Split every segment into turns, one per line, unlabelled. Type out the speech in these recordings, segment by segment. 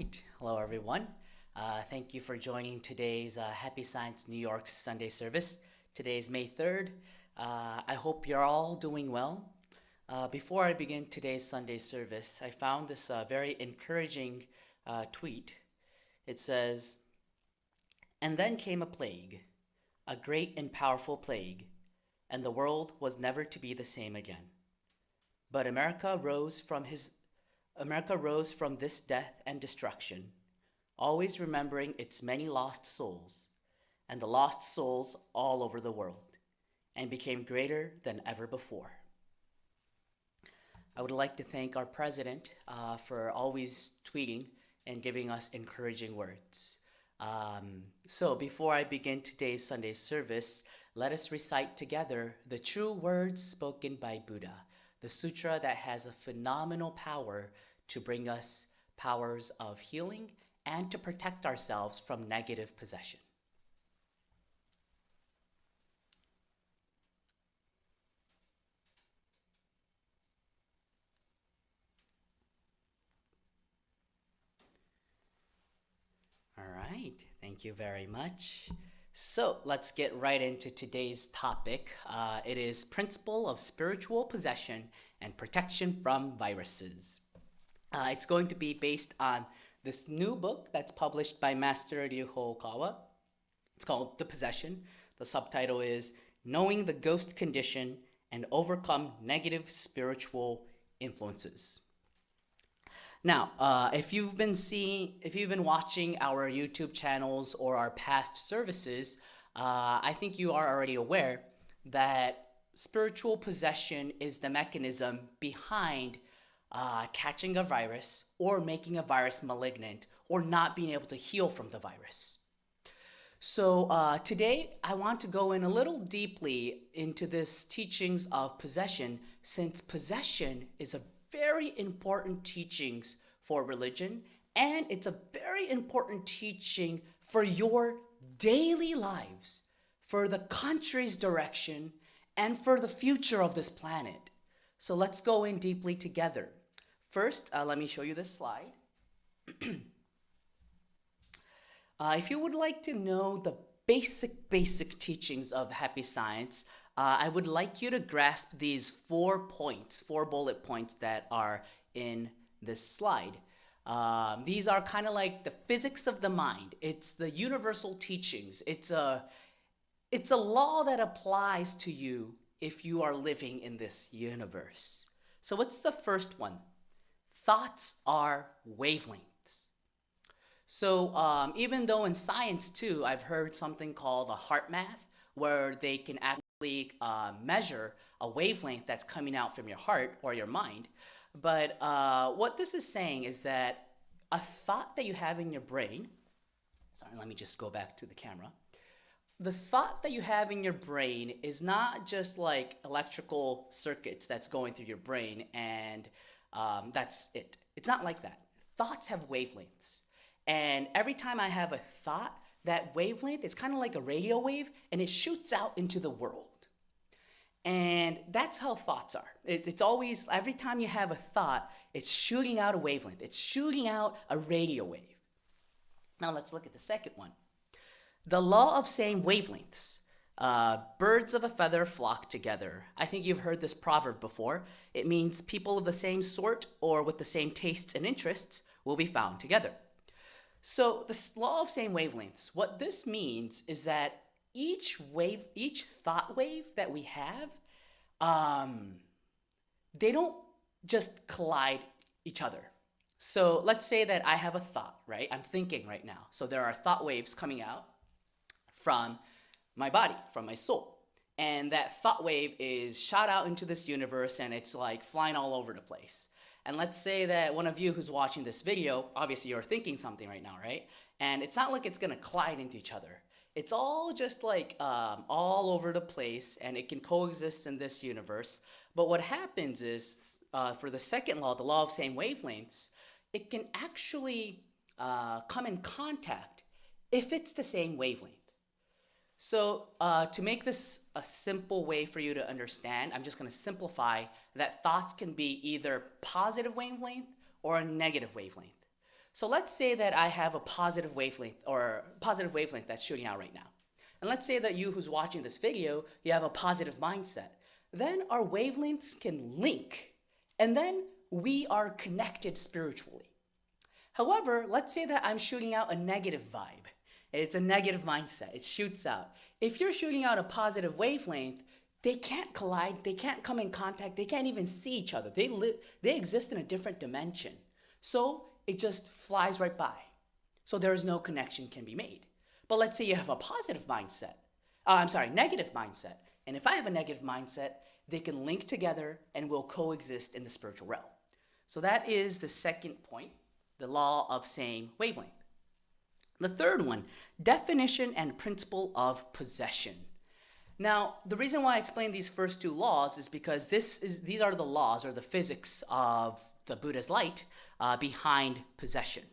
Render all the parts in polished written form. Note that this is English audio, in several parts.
right. Hello, everyone. Thank you for joining today's Happy Science New York Sunday service. Today is May 3rd. I hope you're all doing well. Before I begin today's Sunday service, I found this very encouraging tweet. It says, "And then came a plague, a great and powerful plague, and the world was never to be the same again. But America rose from this death and destruction, always remembering its many lost souls, and the lost souls all over the world, and became greater than ever before." I would like to thank our president for always tweeting and giving us encouraging words. So before I begin today's Sunday service, let us recite together the true words spoken by Buddha, the sutra that has a phenomenal power to bring us powers of healing and to protect ourselves from negative possession. All right, thank you very much. So let's get right into today's topic. It is Principle of Spiritual Possession and Protection from Viruses. It's going to be based on this new book that's published by Master Ryuho Okawa. It's called The Possession. The subtitle is Knowing the Ghost Condition and Overcome Negative Spiritual Influences. Now, if you've been watching our YouTube channels or our past services, I think you are already aware that spiritual possession is the mechanism behind catching a virus or making a virus malignant or not being able to heal from the virus. So today I want to go in a little deeply into this teachings of possession, since possession is a very important teachings for religion, and it's a very important teaching for your daily lives, for the country's direction, and for the future of this planet. So let's go in deeply together. First, let me show you this slide. If you would like to know the basic teachings of Happy Science, I would like you to grasp these 4 bullet points that are in this slide. These are kind of like the physics of the mind. It's the universal teachings. It's a law that applies to you if you are living in this universe. So what's the first one? Thoughts are wavelengths. So even though in science too, I've heard something called a heart math, where they can actually measure a wavelength that's coming out from your heart or your mind. But what this is saying is that a thought that you have in your brain, sorry, let me just go back to the camera. The thought that you have in your brain is not just like electrical circuits that's going through your brain and that's it. It's not like that. Thoughts have wavelengths. And every time I have a thought, that wavelength is kind of like a radio wave, and it shoots out into the world. And that's how thoughts are. It's always, every time you have a thought, it's shooting out a wavelength. It's shooting out a radio wave. Now let's look at the second one. The law of same wavelengths. Birds of a feather flock together. I think you've heard this proverb before. It means people of the same sort or with the same tastes and interests will be found together. So the law of same wavelengths, what this means is that each thought wave that we have, they don't just collide each other. So let's say that I have a thought, right? I'm thinking right now. So there are thought waves coming out from my body, from my soul. And that thought wave is shot out into this universe and it's like flying all over the place. And let's say that one of you who's watching this video, obviously you're thinking something right now, right? And it's not like it's gonna collide into each other. It's all just like all over the place, and it can coexist in this universe. But what happens is, for the second law, the law of same wavelengths, it can actually come in contact if it's the same wavelength. So to make this a simple way for you to understand, I'm just going to simplify that thoughts can be either positive wavelength or a negative wavelength. So let's say that I have a positive wavelength that's shooting out right now. And let's say that you who's watching this video, you have a positive mindset. Then our wavelengths can link, and then we are connected spiritually. However, let's say that I'm shooting out a negative vibe. It's a negative mindset. It shoots out. If you're shooting out a positive wavelength, they can't collide. They can't come in contact. They can't even see each other. They exist in a different dimension. So it just flies right by. So there is no connection can be made. But let's say you have a positive mindset. Negative mindset. And if I have a negative mindset, they can link together and will coexist in the spiritual realm. So that is the second point, the law of same wavelength. The third one, definition and principle of possession. Now, the reason why I explain these first two laws is because these are the laws or the physics of the Buddha's light behind possession.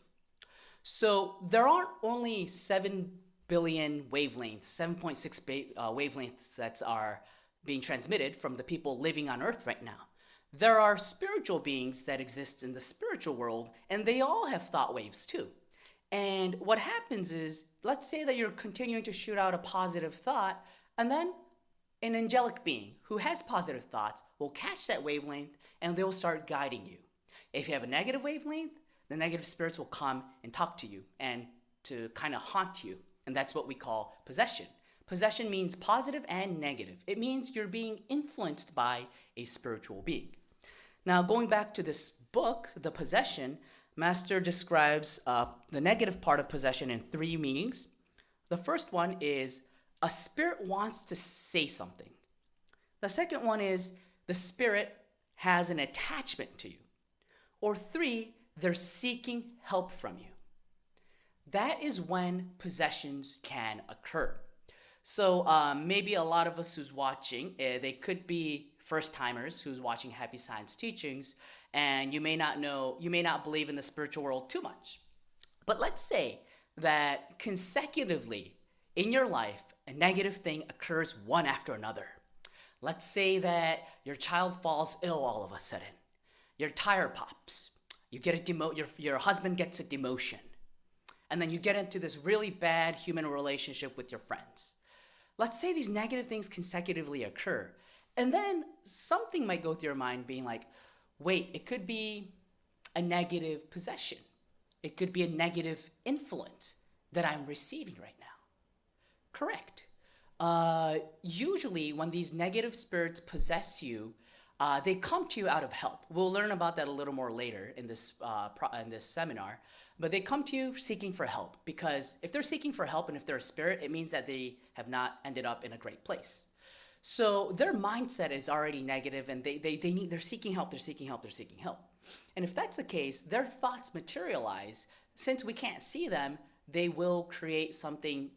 So there aren't only 7 billion wavelengths, 7.6 wavelengths that are being transmitted from the people living on Earth right now. There are spiritual beings that exist in the spiritual world, and they all have thought waves too. And what happens is, let's say that you're continuing to shoot out a positive thought, and then an angelic being who has positive thoughts will catch that wavelength and they'll start guiding you. If you have a negative wavelength, the negative spirits will come and talk to you and to kind of haunt you. And that's what we call possession. Possession means positive and negative. It means you're being influenced by a spiritual being. Now, going back to this book, The Possession, Master describes the negative part of possession in 3 meanings. The first one is a spirit wants to say something. The second one is the spirit has an attachment to you. Or 3, they're seeking help from you. That is when possessions can occur. So maybe a lot of us who's watching, they could be first-timers who's watching Happy Science Teachings, and you may not believe in the spiritual world too much. But let's say that consecutively in your life, a negative thing occurs one after another. Let's say that your child falls ill all of a sudden. Your tire pops. You get your husband gets a demotion. And then you get into this really bad human relationship with your friends. Let's say these negative things consecutively occur. And then something might go through your mind being like, wait, it could be a negative possession. It could be a negative influence that I'm receiving right now. Correct. Usually when these negative spirits possess you, they come to you out of help. We'll learn about that a little more later in this seminar. But they come to you seeking for help, because if they're seeking for help and if they're a spirit, it means that they have not ended up in a great place. So their mindset is already negative, and they're seeking help, they're seeking help, they're seeking help. And if that's the case, their thoughts materialize. Since we can't see them, they will create something,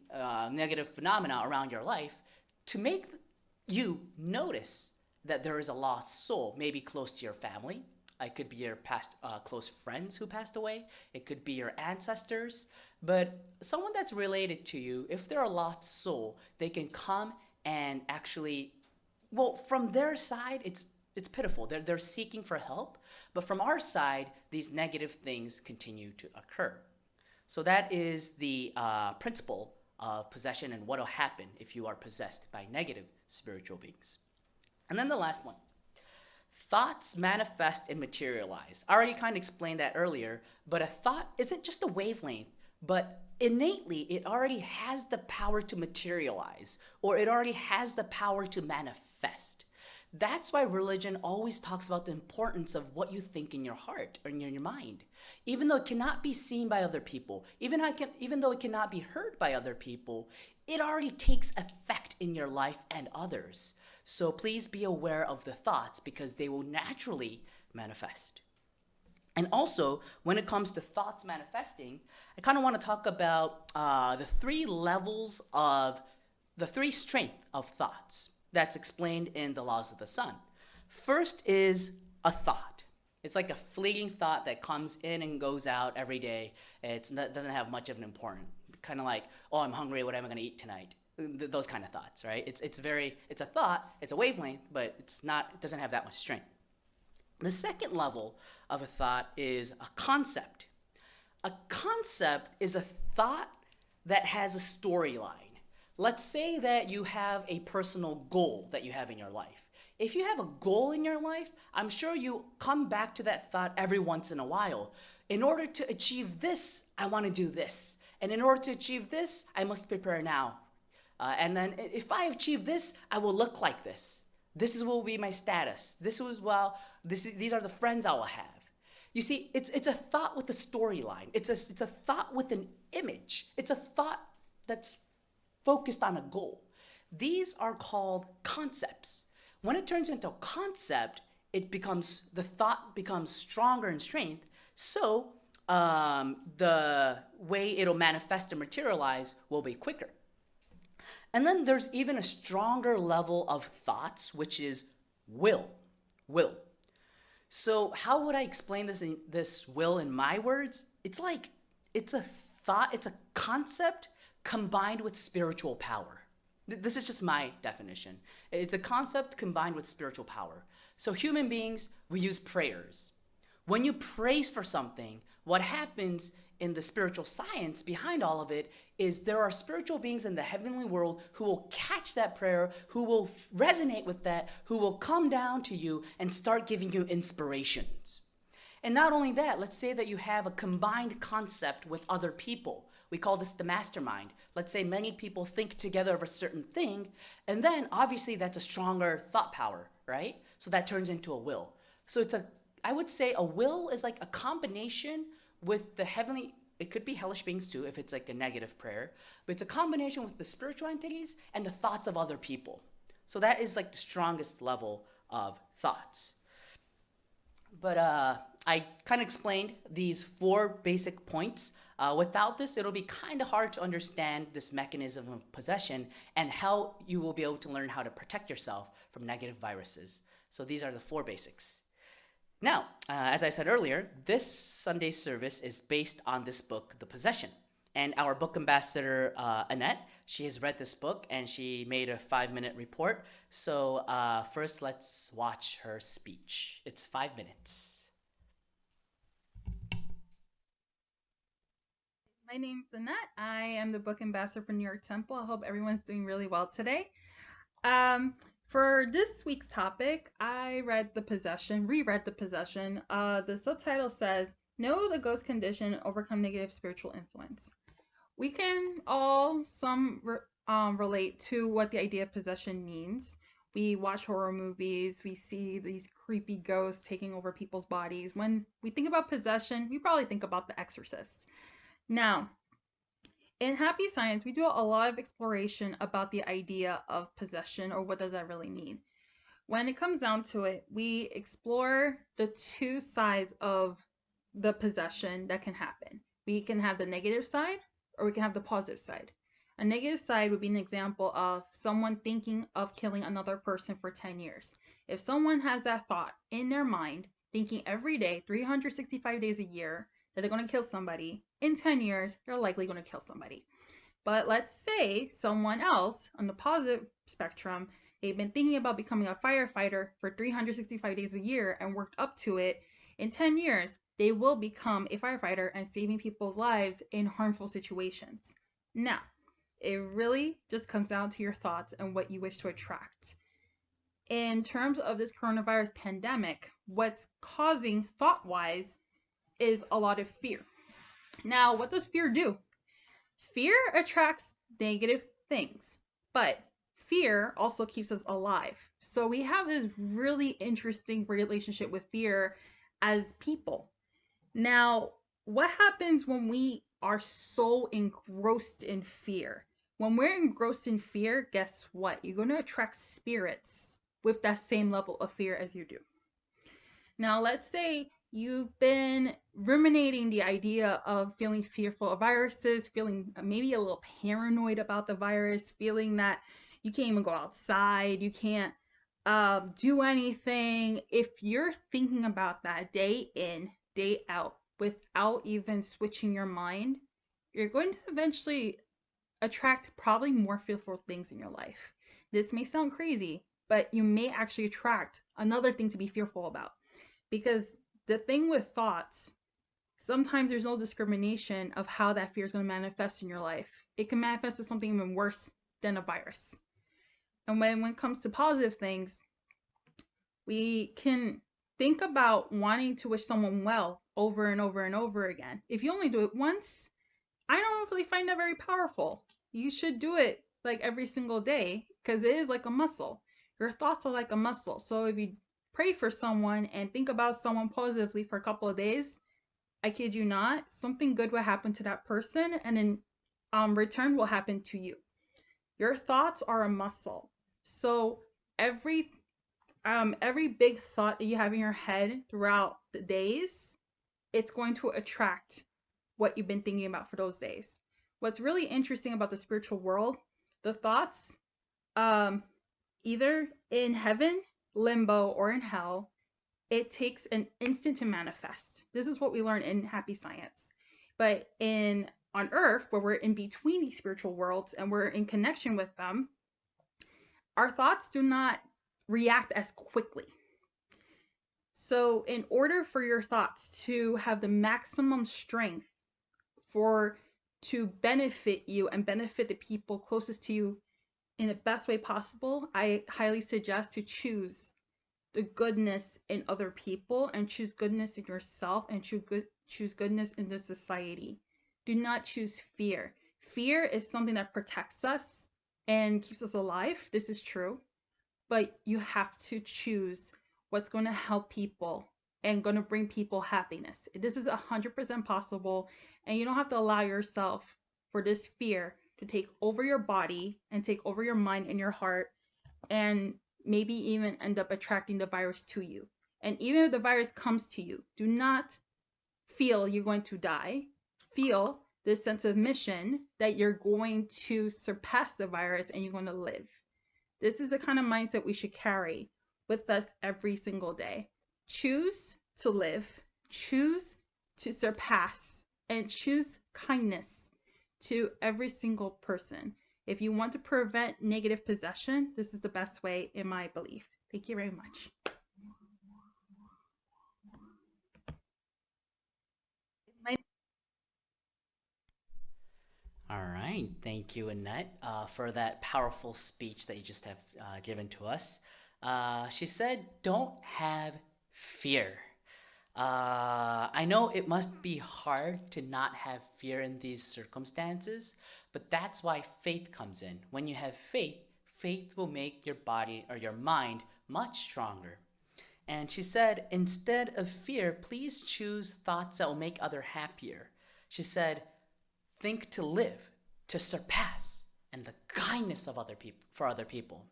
negative phenomena around your life to make you notice that there is a lost soul, maybe close to your family. It could be your past close friends who passed away. It could be your ancestors. But someone that's related to you, if they're a lost soul, they can come and actually, well, from their side, it's pitiful. They're seeking for help. But from our side, these negative things continue to occur. So that is the principle of possession and what will happen if you are possessed by negative spiritual beings. And then the last one. Thoughts manifest and materialize. I already kind of explained that earlier, but a thought isn't just a wavelength, but innately it already has the power to materialize, or it already has the power to manifest. That's why religion always talks about the importance of what you think in your heart or in your mind. Even though it cannot be seen by other people, even though it cannot be heard by other people, it already takes effect in your life and others. So please be aware of the thoughts, because they will naturally manifest. And also, when it comes to thoughts manifesting, I kind of want to talk about the 3 levels of the 3 strengths of thoughts that's explained in the laws of the sun. First is a thought. It's like a fleeting thought that comes in and goes out every day. It doesn't have much of an importance. Kind of like, oh, I'm hungry, what am I going to eat tonight? Those kind of thoughts, right? It's a thought, it's a wavelength, but it doesn't have that much strength. The second level of a thought is a concept. A concept is a thought that has a storyline. Let's say that you have a personal goal that you have in your life. If you have a goal in your life, I'm sure you come back to that thought every once in a while. In order to achieve this, I want to do this. And in order to achieve this, I must prepare now. And then if I achieve this, I will look like this. This will be my status. These are the friends I will have. You see, it's a thought with a storyline. It's a thought with an image. It's a thought that's focused on a goal. These are called concepts. When it turns into a concept, the thought becomes stronger in strength. So the way it'll manifest and materialize will be quicker. And then there's even a stronger level of thoughts, which is will. Will. So how would I explain this will in my words? It's a thought, it's a concept combined with spiritual power. This is just my definition. It's a concept combined with spiritual power. So human beings, we use prayers. When you pray for something, what happens in the spiritual science behind all of it is there are spiritual beings in the heavenly world who will catch that prayer, who will resonate with that, who will come down to you and start giving you inspirations. And not only that, let's say that you have a combined concept with other people. We call this the mastermind. Let's say many people think together of a certain thing, and then obviously that's a stronger thought power, right? So that turns into a will. So I would say a will is like a combination with the heavenly, it could be hellish beings too if it's like a negative prayer, but it's a combination with the spiritual entities and the thoughts of other people. So that is like the strongest level of thoughts. But I kind of explained these 4 basic points. Without this, it'll be kind of hard to understand this mechanism of possession and how you will be able to learn how to protect yourself from negative viruses. So these are the 4 basics. Now, as I said earlier, this Sunday service is based on this book, The Possession. And our book ambassador, Annette, she has read this book and she made a 5-minute report. So first, let's watch her speech. It's 5 minutes.
My name's Annette. I am the book ambassador for New York Temple. I hope everyone's doing really well today. For this week's topic, I reread The Possession. The subtitle says, Know the Ghost Condition, Overcome Negative Spiritual Influence. We can all relate to what the idea of possession means. We watch horror movies, we see these creepy ghosts taking over people's bodies. When we think about possession, we probably think about The Exorcist. Now, in Happy Science, we do a lot of exploration about the idea of possession, or what does that really mean. When it comes down to it, we explore the 2 sides of the possession that can happen. We can have the negative side, or we can have the positive side. A negative side would be an example of someone thinking of killing another person for 10 years. If someone has that thought in their mind, thinking every day, 365 days a year, that they're going to kill somebody, in 10 years, they're likely going to kill somebody. But let's say someone else on the positive spectrum, they've been thinking about becoming a firefighter for 365 days a year and worked up to it. In 10 years, they will become a firefighter and saving people's lives in harmful situations. Now, it really just comes down to your thoughts and what you wish to attract. In terms of this coronavirus pandemic, what's causing thought-wise is a lot of fear. Now, what does fear do? Fear attracts negative things, but fear also keeps us alive. So we have this really interesting relationship with fear as people. Now, what happens when we are so engrossed in fear? When we're engrossed in fear, guess what? You're going to attract spirits with that same level of fear as you do. Now, let's say you've been ruminating the idea of feeling fearful of viruses, feeling maybe a little paranoid about the virus, feeling that you can't even go outside, you can't do anything. If you're thinking about that day in, day out, without even switching your mind, you're going to eventually attract probably more fearful things in your life. This may sound crazy, but you may actually attract another thing to be fearful about. Because the thing with thoughts, sometimes there's no discrimination of how that fear is going to manifest in your life. It can manifest as something even worse than a virus. And when it comes to positive things, we can think about wanting to wish someone well over and over and over again. If you only do it once, I don't really find that very powerful. You should do it like every single day because it is like a muscle. Your thoughts are like a muscle. So if you pray for someone and think about someone positively for a couple of days, I kid you not, something good will happen to that person, and in return will happen to you. Your thoughts are a muscle. So every every big thought that you have in your head throughout the days, it's going to attract what you've been thinking about for those days. What's really interesting about the spiritual world, the thoughts, um, either in heaven, limbo, or in hell, it takes an instant to manifest. This is what we learn in happy science. But in on earth, where we're in between these spiritual worlds and we're in connection with them, our thoughts do not react as quickly. So in order for your thoughts to have the maximum strength for to benefit you and benefit the people closest to you in the best way possible, I highly suggest to choose the goodness in other people and choose goodness in yourself and choose goodness in this society. Do not choose fear. Fear is something that protects us and keeps us alive. This is true. But you have to choose what's going to help people and going to bring people happiness. This is 100% possible, and you don't have to allow yourself for this fear to take over your body and take over your mind and your heart, and maybe even end up attracting the virus to you. And even if the virus comes to you, do not feel you're going to die. Feel this sense of mission that you're going to surpass the virus and you're going to live. This is the kind of mindset we should carry with us every single day. Choose to live, choose to surpass, and choose kindness to every single person. If you want to prevent negative possession, this is the best way, in my belief. Thank you very much.
All right. Thank you, Annette, for that powerful speech that you just have given to us. She said, don't have fear. I know it must be hard to not have fear in these circumstances, but that's why faith comes in. When you have faith, faith will make your body or your mind much stronger. And she said, instead of fear, please choose thoughts that will make others happier. She said, think to live, to surpass, and the kindness of other people for other people.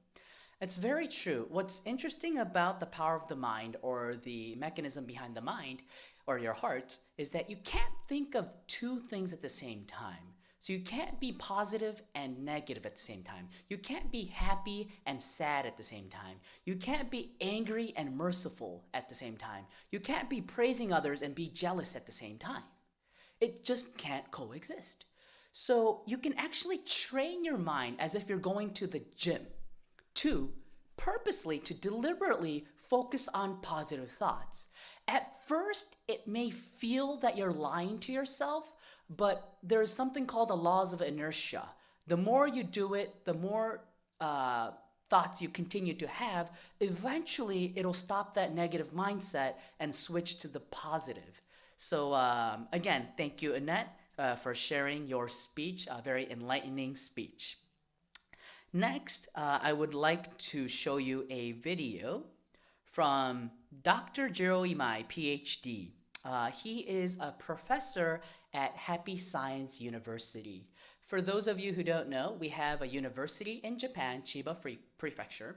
It's very true. What's interesting about the power of the mind or the mechanism behind the mind or your heart is that you can't think of two things at the same time. So you can't be positive and negative at the same time. You can't be happy and sad at the same time. You can't be angry and merciful at the same time. You can't be praising others and be jealous at the same time. It just can't coexist. So you can actually train your mind as if you're going to the gym to purposely, to deliberately focus on positive thoughts. At first, it may feel that you're lying to yourself, but there's something called the laws of inertia. The more you do it, the more thoughts you continue to have, eventually it'll stop that negative mindset and switch to the positive. So, again, thank you, Annette, for sharing your speech, a very enlightening speech. Next, I would like to show you a video from Dr. Jiro Imai, PhD. He is a professor at Happy Science University. For those of you who don't know, we have a university in Japan, Chiba Prefecture.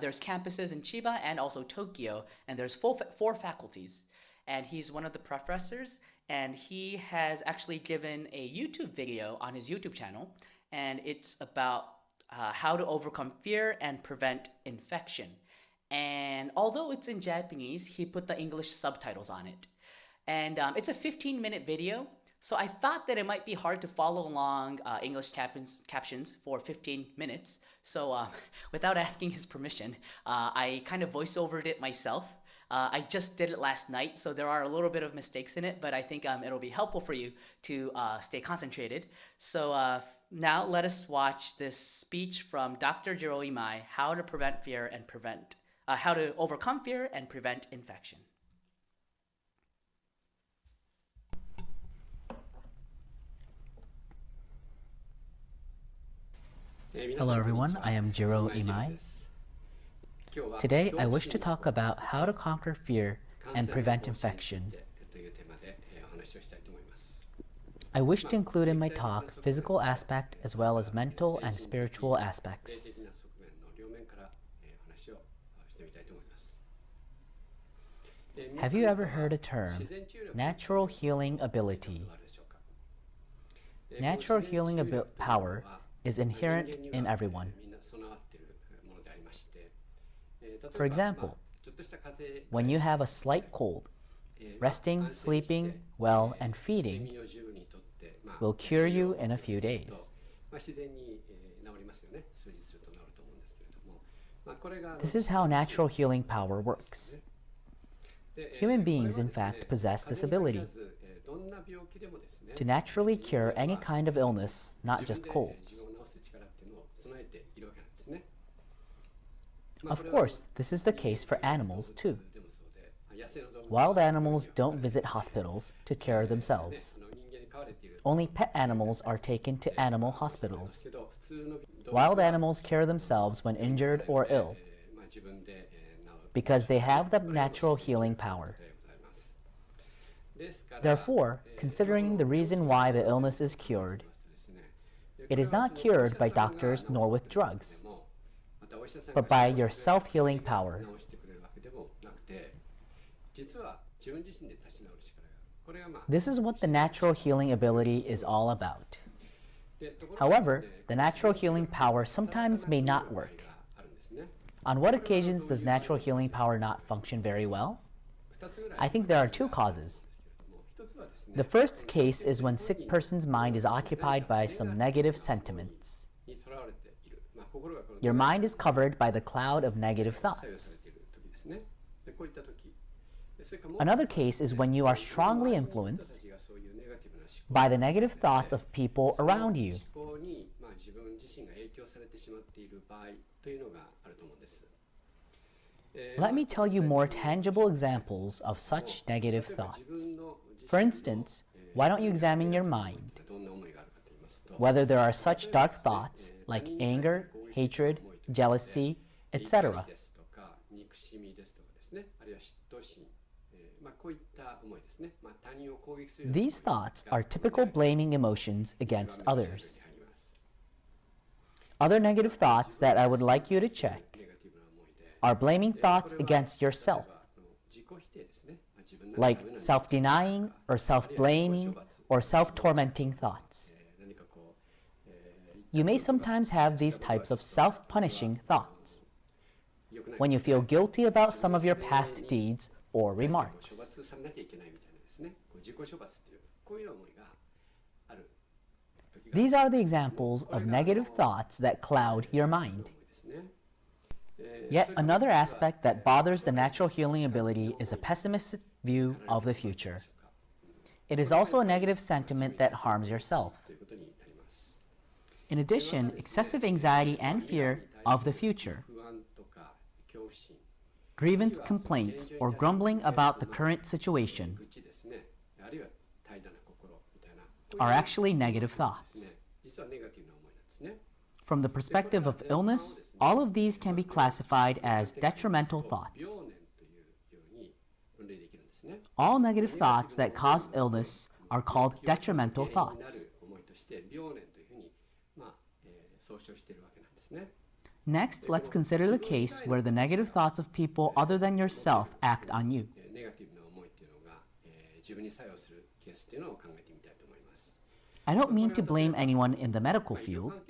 There's campuses in Chiba and also Tokyo, and there's four faculties. And he's one of the professors, and he has actually given a YouTube video on his YouTube channel, and it's about how to overcome fear and prevent infection. And although it's in Japanese, he put the English subtitles on it. And it's a 15-minute video, so I thought that it might be hard to follow along English captions for 15 minutes. So without asking his permission, I kind of voice-overed it myself. I just did it last night, so there are a little bit of mistakes in it, but I think it'll be helpful for you to stay concentrated. So now let us watch this speech from Dr. Jiro Imai, how to how to overcome fear and prevent infection.
Hello everyone, I am Jiro Imai. Today I wish to talk about how to conquer fear and prevent infection. I wish to include in my talk physical aspect as well as mental and spiritual aspects. Have you ever heard a term, natural healing ability? Natural healing power is inherent in everyone. For example, when you have a slight cold, resting, sleeping, well, and feeding will cure you in a few days. This is how natural healing power works. Human beings, in fact, possess this ability to naturally cure any kind of illness, not just colds. Of course, this is the case for animals too. Wild animals don't visit hospitals to cure themselves. Only pet animals are taken to animal hospitals. Wild animals cure themselves when injured or ill because they have the natural healing power. Therefore, considering the reason why the illness is cured, it is not cured by doctors nor with drugs, but by your self-healing power. This is what the natural healing ability is all about. However, the natural healing power sometimes may not work. On what occasions does natural healing power not function very well? I think there are two causes. The first case is when sick person's mind is occupied by some negative sentiments. Your mind is covered by the cloud of negative thoughts. Another case is when you are strongly influenced by the negative thoughts of people around you. Let me tell you more tangible examples of such negative thoughts. For instance, why don't you examine your mind? Whether there are such dark thoughts like anger, hatred, jealousy, etc. These thoughts are typical blaming emotions against others. Other negative thoughts that I would like you to check are blaming thoughts against yourself, like self-denying or self-blaming or self-tormenting thoughts. You may sometimes have these types of self-punishing thoughts when you feel guilty about some of your past deeds or remarks. These are the examples of negative thoughts that cloud your mind. Yet another aspect that bothers the natural healing ability is a pessimistic view of the future. It is also a negative sentiment that harms yourself. In addition, excessive anxiety and fear of the future, grievance complaints, or grumbling about the current situation are actually negative thoughts. From the perspective of illness, all of these can be classified as detrimental thoughts. All negative thoughts that cause illness are called detrimental thoughts. Next, let's consider the case where the negative thoughts of people other than yourself act on you. I don't mean to blame anyone in the medical field,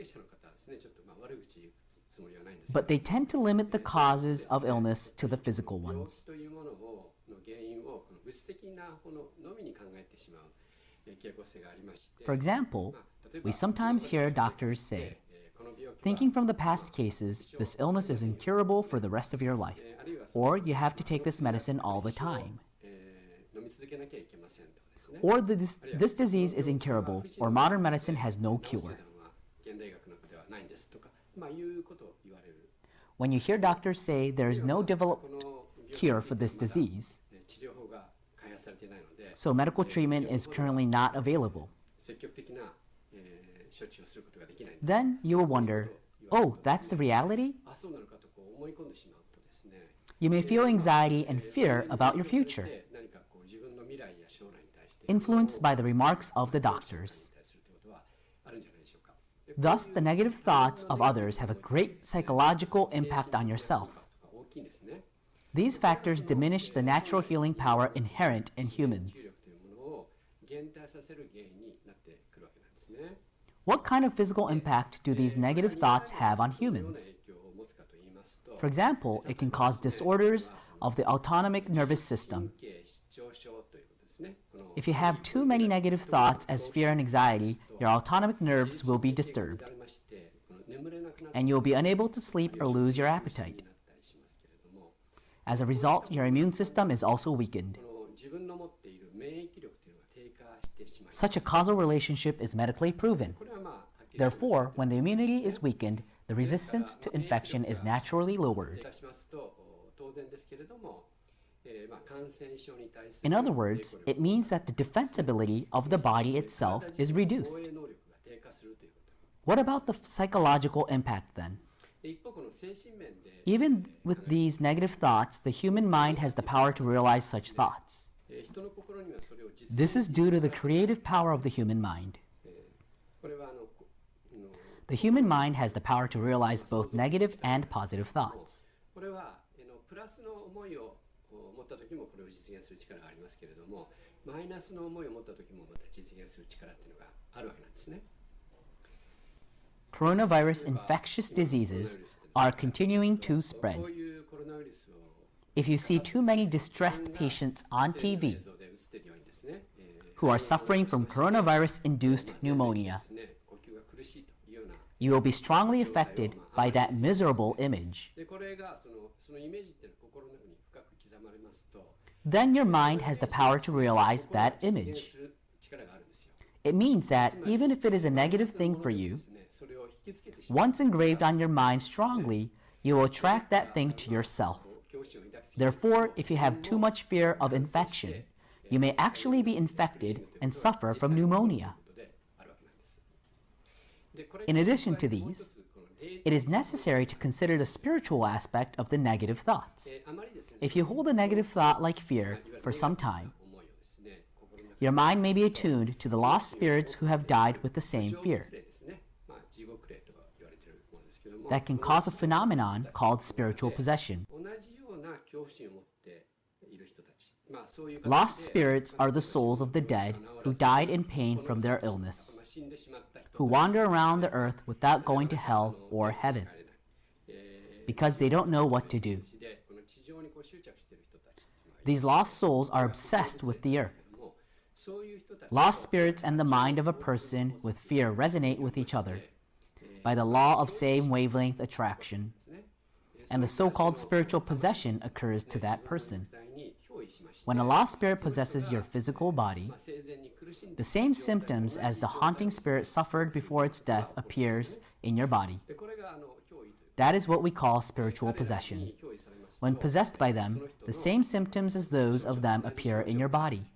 but they tend to limit the causes of illness to the physical ones. For example, we sometimes hear doctors say, thinking from the past cases, this illness is incurable for the rest of your life, or you have to take this medicine all the time. Or this disease is incurable, or modern medicine has no cure. When you hear doctors say there is no developed cure for this disease, so medical treatment is currently not available, then you will wonder, oh, that's the reality? You may feel anxiety and fear about your future, influenced by the remarks of the doctors. Thus, the negative thoughts of others have a great psychological impact on yourself. These factors diminish the natural healing power inherent in humans. What kind of physical impact do these negative thoughts have on humans? For example, it can cause disorders of the autonomic nervous system. If you have too many negative thoughts as fear and anxiety, your autonomic nerves will be disturbed, and you will be unable to sleep or lose your appetite. As a result, your immune system is also weakened. Such a causal relationship is medically proven. Therefore, when the immunity is weakened, the resistance to infection is naturally lowered. In other words, it means that the defensibility of the body itself is reduced. What about the psychological impact then? Even with these negative thoughts, the human mind has the power to realize such thoughts. This is due to the creative power of the human mind. The human mind has the power to realize both negative and positive thoughts. Coronavirus infectious diseases are continuing to spread. If you see too many distressed patients on TV who are suffering from coronavirus-induced pneumonia, you will be strongly affected by that miserable image. Then your mind has the power to realize that image. It means that even if it is a negative thing for you, once engraved on your mind strongly, you will attract that thing to yourself. Therefore, if you have too much fear of infection, you may actually be infected and suffer from pneumonia. In addition to these, it is necessary to consider the spiritual aspect of the negative thoughts. If you hold a negative thought like fear for some time, your mind may be attuned to the lost spirits who have died with the same fear. That can cause a phenomenon called spiritual possession. Lost spirits are the souls of the dead who died in pain from their illness, who wander around the earth without going to hell or heaven, because they don't know what to do. These lost souls are obsessed with the earth. Lost spirits and the mind of a person with fear resonate with each other by the law of same wavelength attraction, and the so-called spiritual possession occurs to that person. When a lost spirit possesses your physical body, the same symptoms as the haunting spirit suffered before its death appears in your body. That is what we call spiritual possession. When possessed by them, the same symptoms as those of them appear in your body.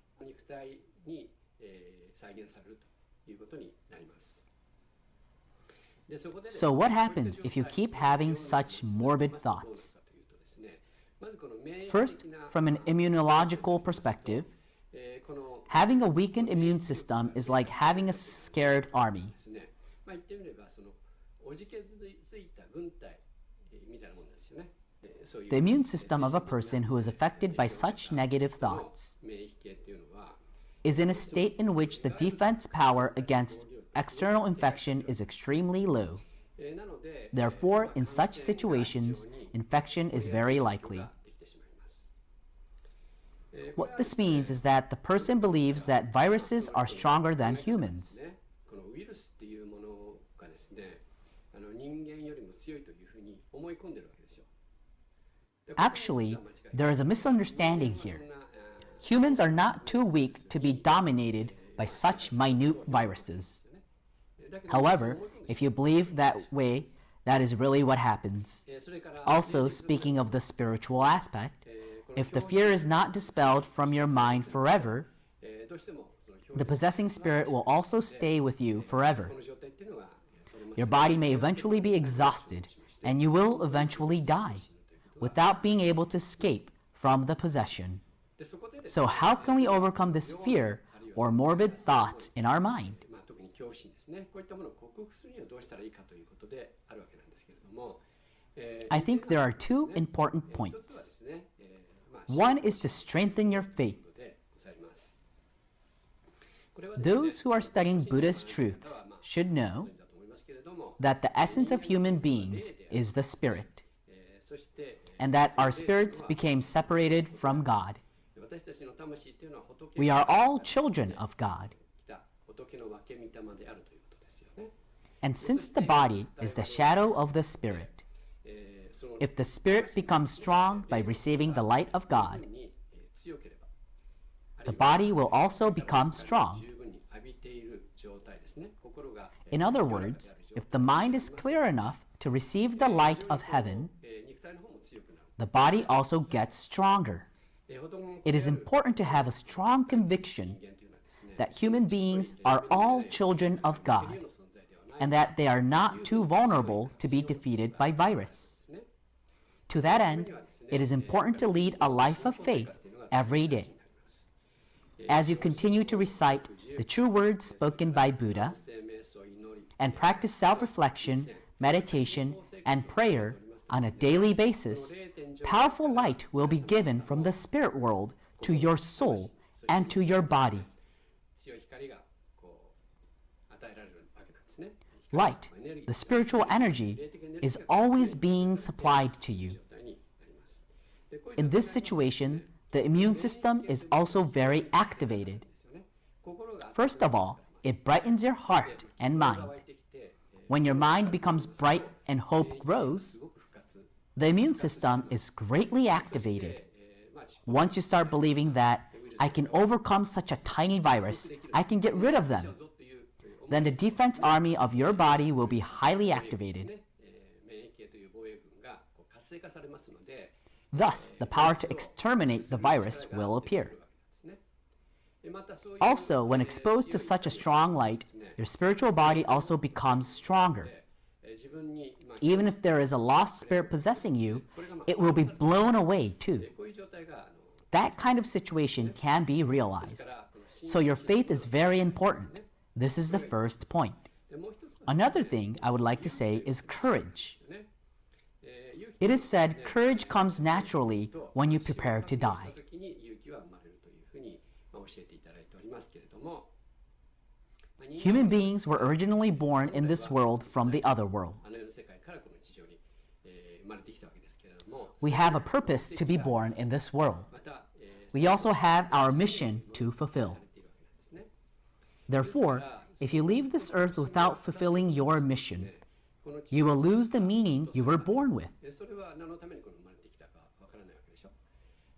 So what happens if you keep having such morbid thoughts? First, from an immunological perspective, having a weakened immune system is like having a scared army. The immune system of a person who is affected by such negative thoughts is in a state in which the defense power against external infection is extremely low. Therefore, in such situations, infection is very likely. What this means is that the person believes that viruses are stronger than humans. Actually, there is a misunderstanding here. Humans are not too weak to be dominated by such minute viruses. However, if you believe that way, that is really what happens. Also, speaking of the spiritual aspect, if the fear is not dispelled from your mind forever, the possessing spirit will also stay with you forever. Your body may eventually be exhausted, and you will eventually die, without being able to escape from the possession. So how can we overcome this fear or morbid thoughts in our mind? I think there are two important points. One is to strengthen your faith. Those who are studying Buddha's truths should know that the essence of human beings is the spirit, and that our spirits became separated from God. We are all children of God. And since the body is the shadow of the spirit, if the spirit becomes strong by receiving the light of God, the body will also become strong. In other words, if the mind is clear enough to receive the light of heaven, the body also gets stronger. It is important to have a strong conviction that human beings are all children of God, and that they are not too vulnerable to be defeated by virus. To that end, it is important to lead a life of faith every day. As you continue to recite the true words spoken by Buddha, and practice self-reflection, meditation, and prayer on a daily basis, powerful light will be given from the spirit world to your soul and to your body. Light, the spiritual energy, is always being supplied to you. In this situation, the immune system is also very activated. First of all, it brightens your heart and mind. When your mind becomes bright and hope grows, the immune system is greatly activated. Once you start believing that I can overcome such a tiny virus, I can get rid of them, then the defense army of your body will be highly activated. Thus, the power to exterminate the virus will appear. Also, when exposed to such a strong light, your spiritual body also becomes stronger. Even if there is a lost spirit possessing you, it will be blown away too. That kind of situation can be realized. So your faith is very important. This is the first point. Another thing I would like to say is courage. It is said courage comes naturally when you prepare to die. Human beings were originally born in this world from the other world. We have a purpose to be born in this world. We also have our mission to fulfill. Therefore, if you leave this earth without fulfilling your mission, you will lose the meaning you were born with.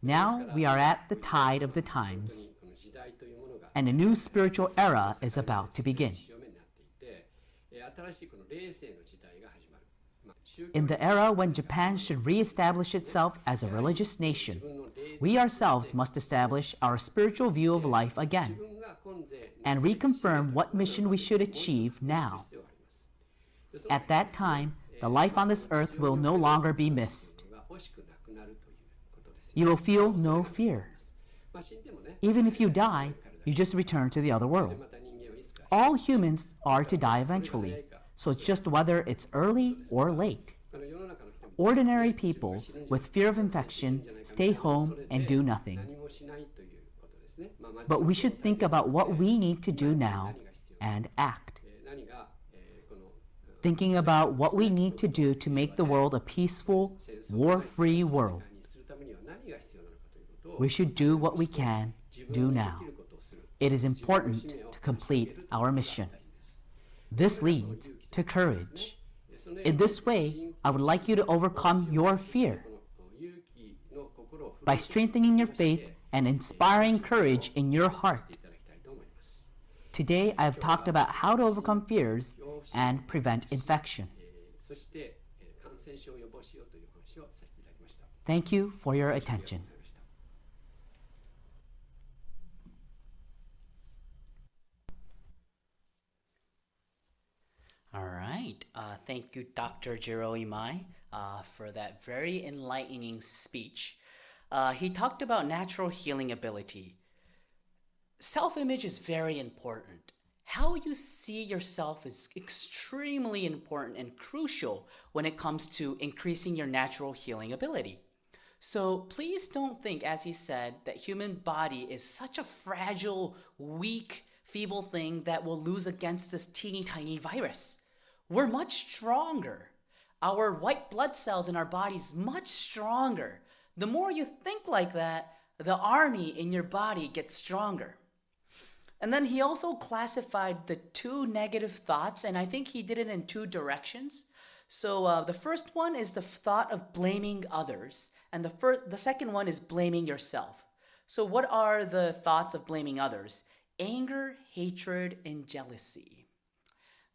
Now we are at the tide of the times, and a new spiritual era is about to begin. In the era when Japan should re-establish itself as a religious nation, we ourselves must establish our spiritual view of life again, and reconfirm what mission we should achieve now. At that time, the life on this earth will no longer be missed. You will feel no fear. Even if you die, you just return to the other world. All humans are to die eventually, so it's just whether it's early or late. Ordinary people with fear of infection stay home and do nothing. But we should think about what we need to do now and act. Thinking about what we need to do to make the world a peaceful, war-free world. We should do what we can do now. It is important to complete our mission. This leads to courage. In this way, I would like you to overcome your fear by strengthening your faith and inspiring courage in your heart. Today, I have talked about how to overcome fears and prevent infection. Thank you for your attention.
All right. Thank you, Dr. Jiro Imai, for that very enlightening speech. He talked about natural healing ability. Self-image is very important. How you see yourself is extremely important and crucial when it comes to increasing your natural healing ability. So please don't think, as he said, that human body is such a fragile, weak, feeble thing that will lose against this teeny tiny virus. We're much stronger. Our white blood cells in our bodies much stronger. The more you think like that, the army in your body gets stronger. And then he also classified the 2 negative thoughts, and I think he did it in 2 directions. So the first one is the thought of blaming others, and the second one is blaming yourself. So what are the thoughts of blaming others? Anger, hatred, and jealousy.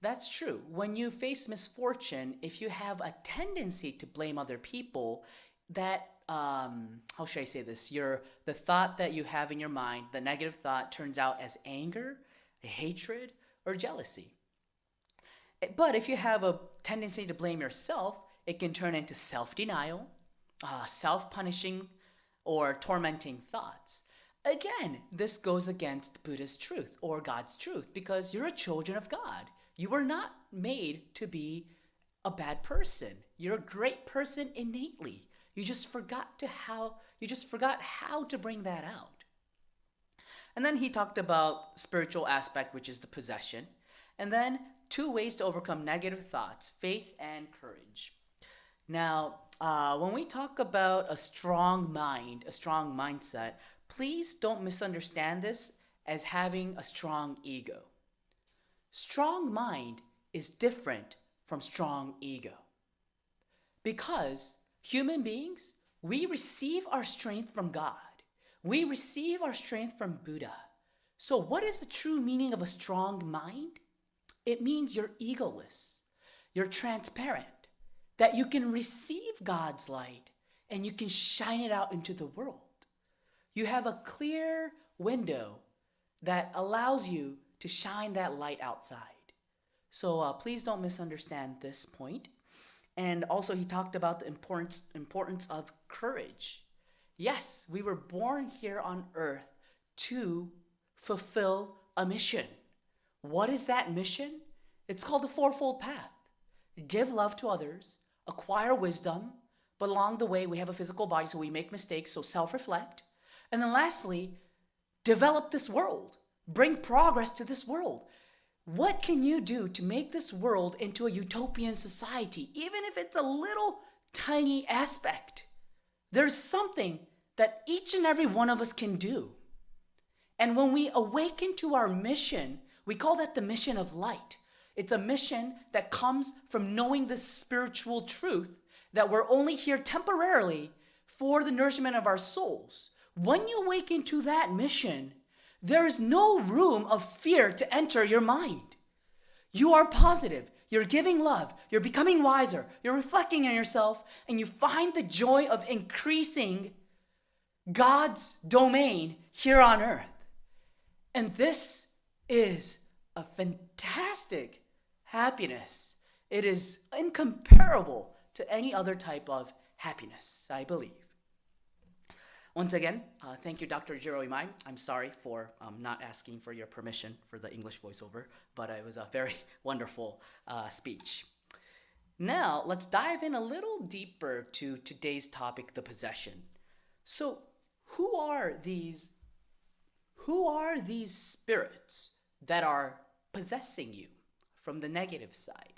That's true. When you face misfortune, if you have a tendency to blame other people, that how should I say this? The thought that you have in your mind, the negative thought, turns out as anger, hatred, or jealousy. But if you have a tendency to blame yourself, it can turn into self-denial, self-punishing, or tormenting thoughts. Again, this goes against Buddha's truth or God's truth because you're a children of God. You were not made to be a bad person. You're a great person innately. You just forgot how to bring that out. And then he talked about spiritual aspect, which is the possession. And then 2 ways to overcome negative thoughts, faith and courage. Now, when we talk about a strong mind, a strong mindset, please don't misunderstand this as having a strong ego. Strong mind is different from strong ego. Because human beings, we receive our strength from God. We receive our strength from Buddha. So what is the true meaning of a strong mind? It means you're egoless. You're transparent. That you can receive God's light and you can shine it out into the world. You have a clear window that allows you to shine that light outside. So please don't misunderstand this point. And also he talked about the importance of courage. Yes, we were born here on earth to fulfill a mission. What is that mission? It's called the Fourfold Path. Give love to others, acquire wisdom, but along the way we have a physical body, so we make mistakes, so self-reflect. And then lastly, develop this world. Bring progress to this world. What can you do to make this world into a utopian society, even if it's a little tiny aspect? There's something that each and every one of us can do. And when we awaken to our mission, we call that the mission of light. It's a mission that comes from knowing this spiritual truth that we're only here temporarily for the nourishment of our souls. When you awaken to that mission, there is no room of fear to enter your mind. You are positive. You're giving love. You're becoming wiser. You're reflecting on yourself, and you find the joy of increasing God's domain here on earth. And this is a fantastic happiness. It is incomparable to any other type of happiness, I believe. Once again, thank you, Dr. Jiro Imai. I'm sorry for not asking for your permission for the English voiceover, but it was a very wonderful speech. Now, let's dive in a little deeper to today's topic, the possession. So, who are these spirits that are possessing you from the negative side?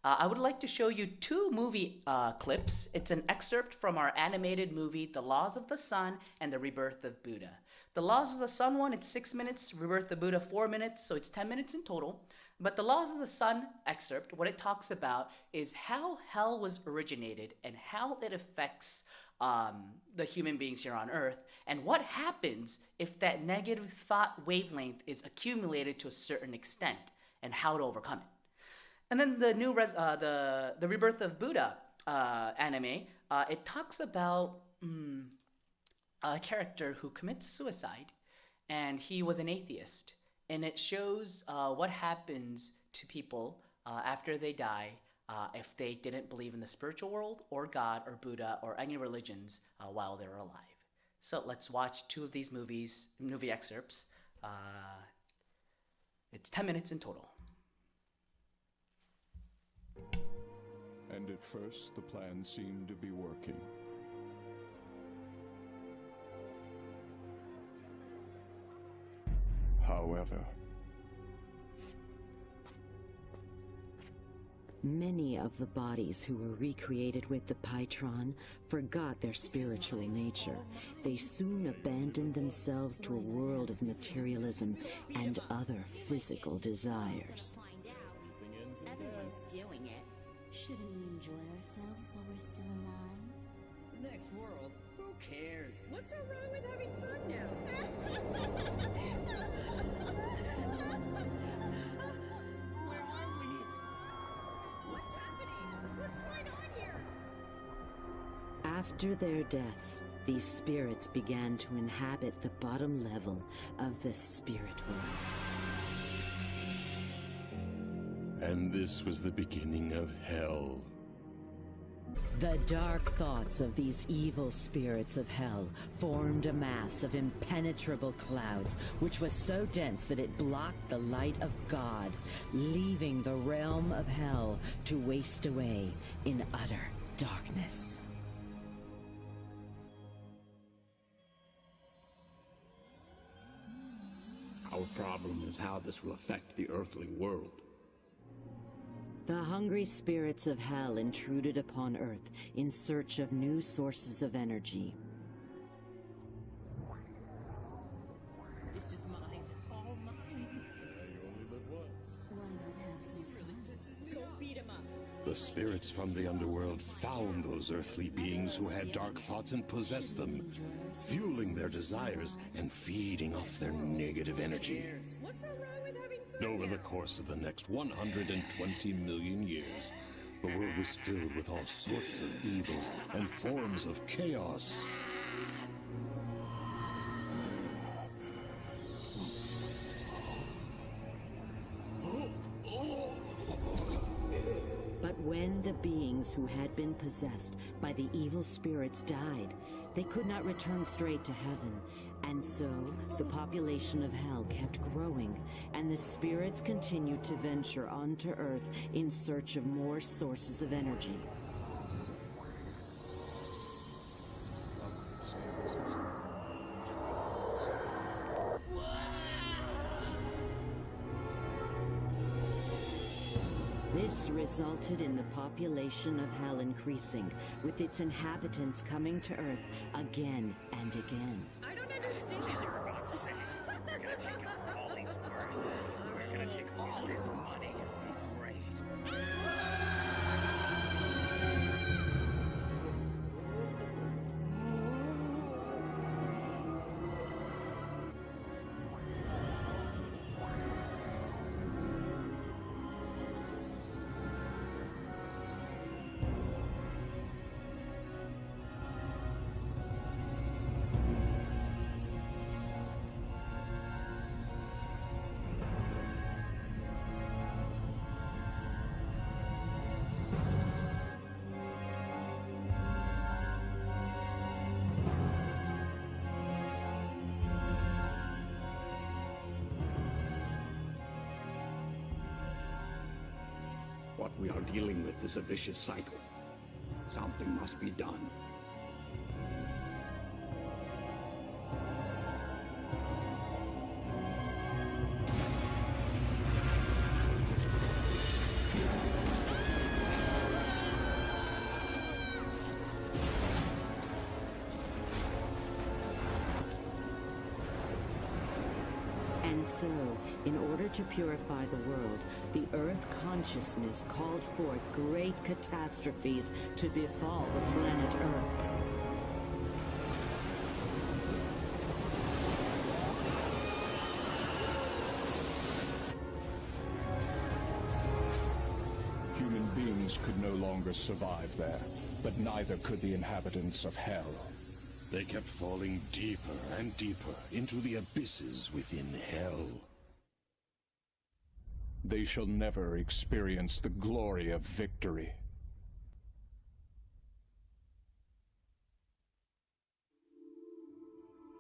I would like to show you 2 movie clips. It's an excerpt from our animated movie, The Laws of the Sun and the Rebirth of Buddha. The Laws of the Sun one, it's 6 minutes. Rebirth of Buddha, 4 minutes. So it's 10 minutes in total. But the Laws of the Sun excerpt, what it talks about is how hell was originated and how it affects the human beings here on Earth, and what happens if that negative thought wavelength is accumulated to a certain extent, and how to overcome it. And then the the Rebirth of Buddha anime, it talks about a character who commits suicide, and he was an atheist, and it shows what happens to people after they die if they didn't believe in the spiritual world or God or Buddha or any religions while they were alive. So let's watch two of these movie excerpts. It's 10 minutes in total.
And at first, the plan seemed to be working. However,
many of the bodies who were recreated with the Pytron forgot their spiritual nature. They soon abandoned themselves to a world of materialism and other physical desires.
Everyone's doing it. Shouldn't we enjoy ourselves while we're still alive?
The next world? Who cares? What's so wrong with having fun now? Where are we? What's happening? What's going on here?
After their deaths, these spirits began to inhabit the bottom level of the spirit world.
And this was the beginning of hell.
The dark thoughts of these evil spirits of hell formed a mass of impenetrable clouds, which was so dense that it blocked the light of God, leaving the realm of hell to waste away in utter darkness.
Our problem is how this will affect the earthly world.
The hungry spirits of hell intruded upon Earth in search of new sources of energy.
This is mine. All mine.
Why not have some fun?
Go beat him up.
The spirits from the underworld found those earthly beings who had dark thoughts and possessed them, fueling their desires and feeding off their negative energy.
What's so wrong with having fun
Over
now?
the course of the next 120 million years, the world was filled with all sorts of evils and forms of chaos.
But when the beings who had been possessed by the evil spirits died, they could not return straight to heaven. And so, the population of hell kept growing, and the spirits continued to venture onto Earth in search of more sources of energy. This resulted in the population of hell increasing, with its inhabitants coming to Earth again and again.
I don't understand.
We're gonna take all these work. We're gonna take all his money. Great.
What we are dealing with is a vicious cycle. Something must be done.
And So, in order to purify the world, the Earth consciousness called forth great catastrophes to befall the planet Earth.
Human beings could no longer survive there, but neither could the inhabitants of Hell.
They kept falling deeper and deeper into the abysses within Hell.
They shall never experience the glory of victory.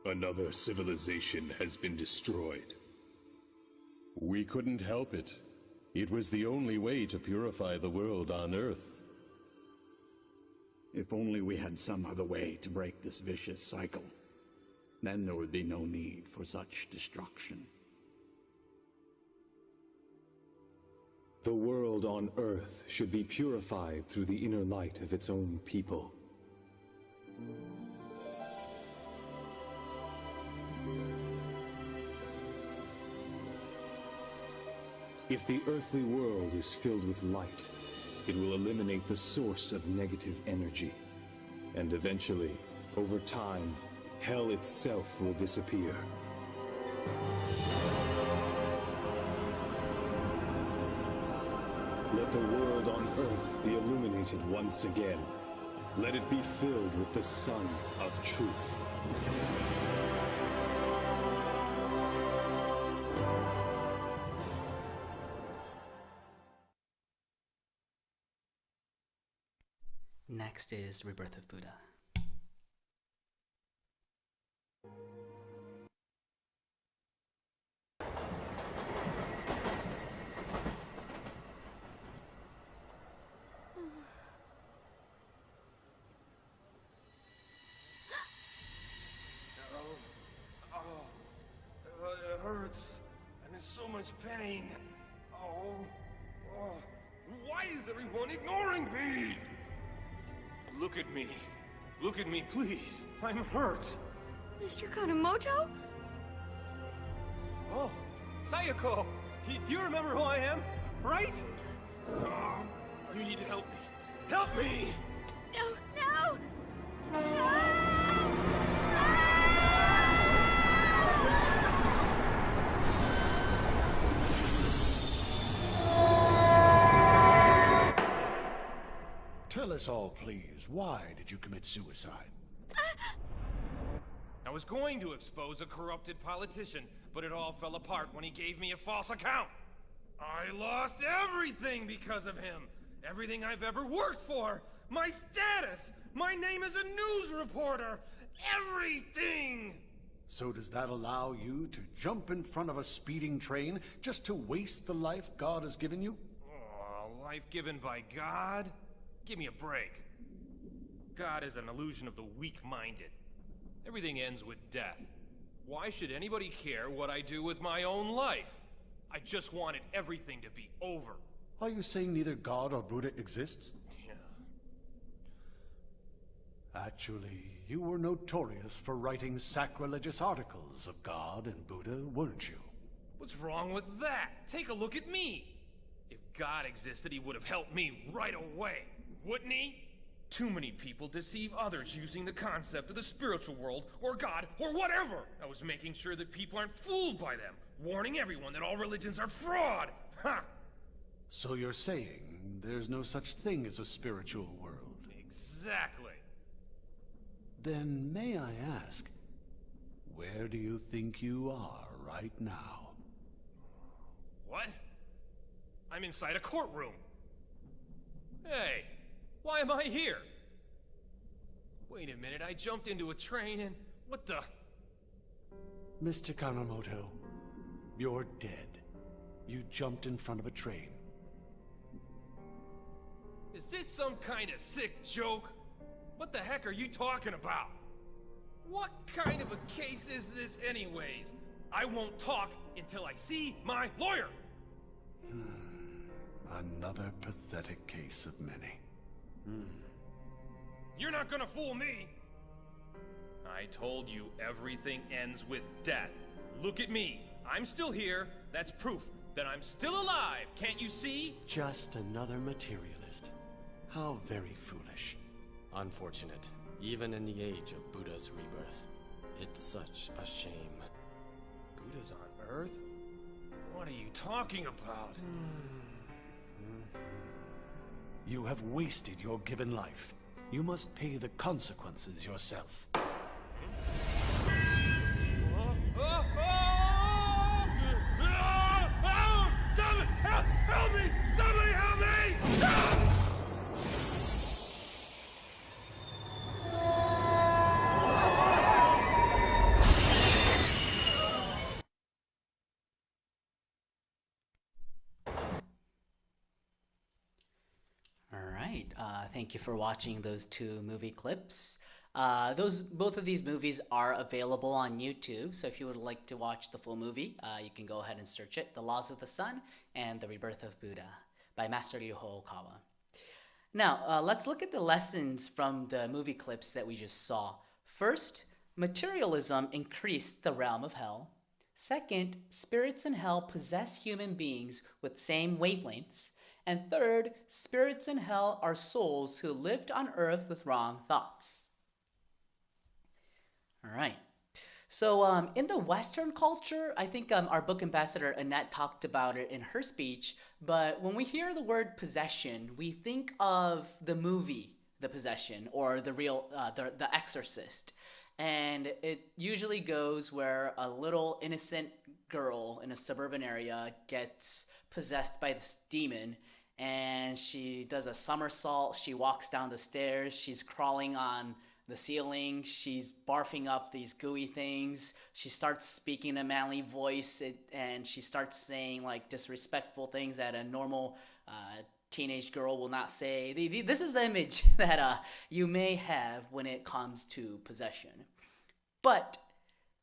Another civilization has been destroyed.
We couldn't help it. It was the only way to purify the world on Earth.
If only we had some other way to break this vicious cycle. Then there would be no need for such destruction.
The world on Earth should be purified through the inner light of its own people. If the earthly world is filled with light, it will eliminate the source of negative energy. And eventually, over time, Hell itself will disappear. Let the world on Earth be illuminated once again. Let it be filled with the sun of truth.
Next is Rebirth of Buddha.
It hurts, and there's so much pain. Why is everyone ignoring me? Look at me. Look at me, please. I'm hurt.
Mr. Kanemoto?
Oh, Sayako! You remember who I am, right? You need to help me. Help me!
No!
Tell us all, please, why did you commit suicide?
I was going to expose a corrupted politician, but it all fell apart when he gave me a false account. I lost everything because of him. Everything I've ever worked for. My status. My name as a news reporter. Everything!
So does that allow you to jump in front of a speeding train just to waste the life God has given you?
Oh, life given by God? Give me a break. God is an illusion of the weak-minded. Everything ends with death. Why should anybody care what I do with my own life? I just wanted everything to be over.
Are you saying neither God or Buddha exists?
Yeah.
Actually, you were notorious for writing sacrilegious articles of God and Buddha, weren't you?
What's wrong with that? Take a look at me. If God existed, he would have helped me right away, wouldn't he? Too many people deceive others using the concept of the spiritual world, or God, or whatever. I was making sure that people aren't fooled by them, warning everyone that all religions are fraud. Ha!
So you're saying there's no such thing as a spiritual world?
Exactly.
Then may I ask, where do you think you are right now?
What? I'm inside a courtroom. Hey, why am I here? Wait a minute, I jumped into a train and... what the...
Mr. Kanemoto, you're dead. You jumped in front of a train.
Is this some kind of sick joke? What the heck are you talking about? What kind of a case is this anyways? I won't talk until I see my lawyer!
Another pathetic case of many.
You're not gonna fool me! I told you everything ends with death. Look at me. I'm still here. That's proof that I'm still alive. Can't you see?
Just another materialist. How very foolish.
Unfortunate. Even in the age of Buddha's rebirth. It's such a shame.
Buddha's on Earth? What are you talking about?
You have wasted your given life. You must pay the consequences yourself.
Somebody help me! Somebody help me!
Thank you for watching those two movie clips. Both of these movies are available on YouTube, so if you would like to watch the full movie, you can go ahead and search it, The Laws of the Sun and The Rebirth of Buddha by Master Ryuho Okawa. Now, let's look at the lessons from the movie clips that we just saw. First, materialism increased the realm of hell. Second, spirits in hell possess human beings with same wavelengths. And third, spirits in hell are souls who lived on earth with wrong thoughts. All right. So in the Western culture, I think our book ambassador Annette talked about it in her speech, but when we hear the word possession, we think of the movie The Possession or the real, the Exorcist. And it usually goes where a little innocent girl in a suburban area gets possessed by this demon, and she does a somersault, she walks down the stairs, she's crawling on the ceiling, she's barfing up these gooey things, she starts speaking a manly voice, and she starts saying like disrespectful things that a normal teenage girl will not say. This is the image that you may have when it comes to possession. But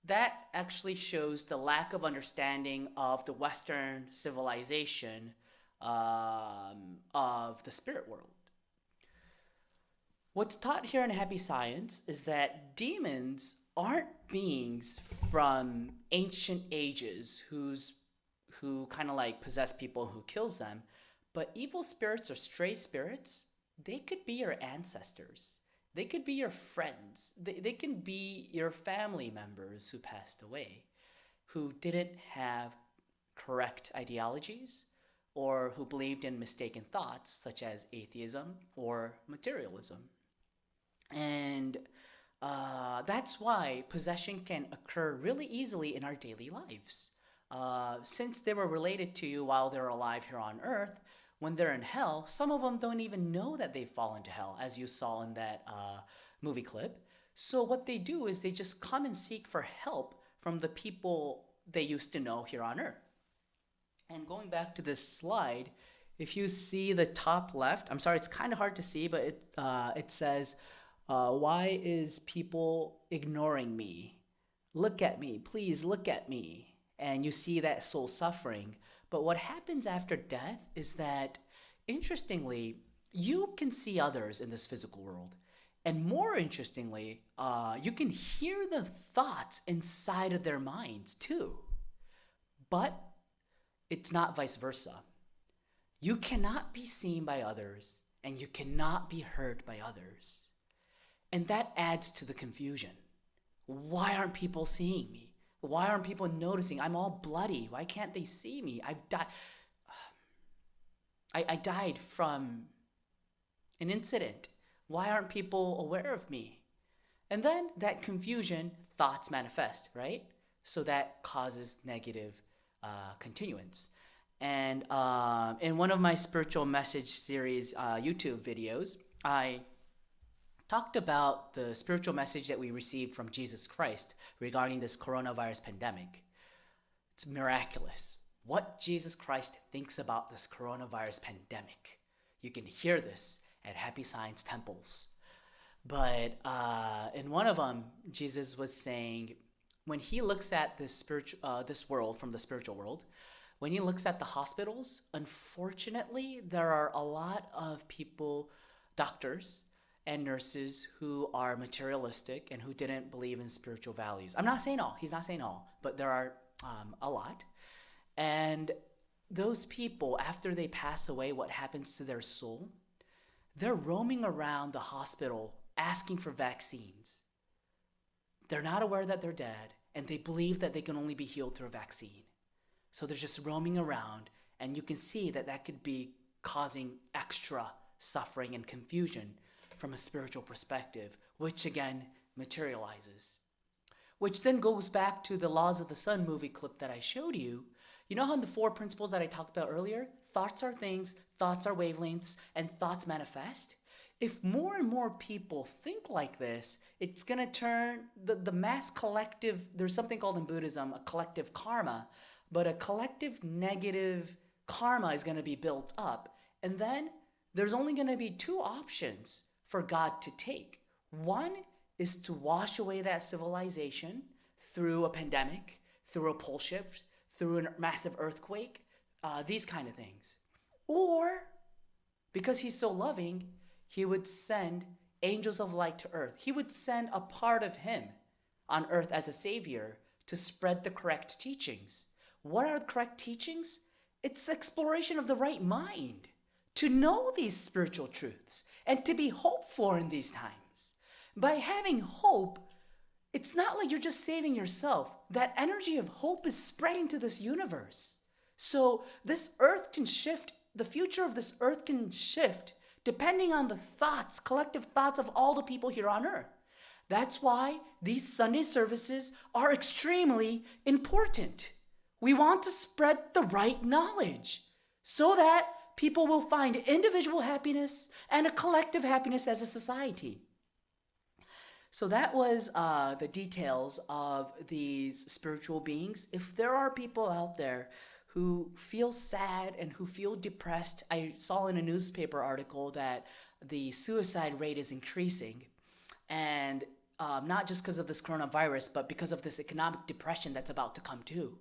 that actually shows the lack of understanding of the Western civilization of the spirit world. What's taught here in Happy Science is that demons aren't beings from ancient ages who kind of like possess people who kills them, but evil spirits or stray spirits, they could be your ancestors. They could be your friends. They can be your family members who passed away, who didn't have correct ideologies, or who believed in mistaken thoughts such as atheism or materialism. And that's why possession can occur really easily in our daily lives. Since they were related to you while they're alive here on earth, when they're in hell, some of them don't even know that they've fallen to hell, as you saw in that movie clip. So what they do is they just come and seek for help from the people they used to know here on earth. And going back to this slide, if you see the top left, I'm sorry, it's kind of hard to see, but it says, why is people ignoring me? Look at me, please look at me. And you see that soul suffering. But what happens after death is that, interestingly, you can see others in this physical world. And more interestingly, you can hear the thoughts inside of their minds too. But it's not vice versa. You cannot be seen by others, and you cannot be heard by others. And that adds to the confusion. Why aren't people seeing me? Why aren't people noticing? I'm all bloody. Why can't they see me? I've died. I died from an incident. Why aren't people aware of me? And then that confusion, thoughts manifest, right? So that causes negative continuance. And in one of my spiritual message series YouTube videos, I talked about the spiritual message that we received from Jesus Christ regarding this coronavirus pandemic. It's miraculous what Jesus Christ thinks about this coronavirus pandemic. You can hear this at Happy Science temples. But in one of them, Jesus was saying, when he looks at this world from the spiritual world, when he looks at the hospitals, unfortunately, there are a lot of people, doctors and nurses, who are materialistic and who didn't believe in spiritual values. I'm not saying all, he's not saying all, but there are a lot. And those people, after they pass away, what happens to their soul? They're roaming around the hospital asking for vaccines. They're not aware that they're dead, and they believe that they can only be healed through a vaccine. So they're just roaming around, and you can see that that could be causing extra suffering and confusion from a spiritual perspective, which again materializes. Which then goes back to the Laws of the Sun movie clip that I showed you. You know how in the 4 principles that I talked about earlier, thoughts are things, thoughts are wavelengths, and thoughts manifest? If more and more people think like this, it's going to turn the mass collective, there's something called in Buddhism, a collective karma, but a collective negative karma is going to be built up. And then there's only going to be 2 options for God to take. One is to wash away that civilization through a pandemic, through a pole shift, through a massive earthquake, these kind of things. Or, because he's so loving, he would send angels of light to earth. He would send a part of him on earth as a savior to spread the correct teachings. What are the correct teachings? It's exploration of the right mind, to know these spiritual truths and to be hopeful in these times. By having hope, it's not like you're just saving yourself. That energy of hope is spreading to this universe. So this earth can shift, the future of this earth can shift depending on the thoughts, collective thoughts of all the people here on earth. That's why these Sunday services are extremely important. We want to spread the right knowledge so that people will find individual happiness and a collective happiness as a society. So that was the details of these spiritual beings. If there are people out there who feel sad and who feel depressed, I saw in a newspaper article that the suicide rate is increasing. And not just because of this coronavirus, but because of this economic depression that's about to come too.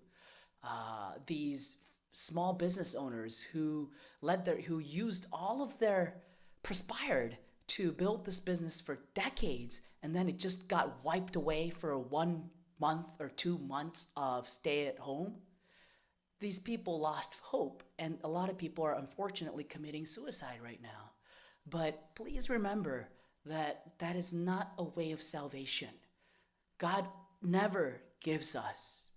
These small business owners who used all of their perspired to build this business for decades, and then it just got wiped away for 1 month or 2 months of stay at home. These people lost hope, and a lot of people are unfortunately committing suicide right now. But please remember that that is not a way of salvation. God never gives us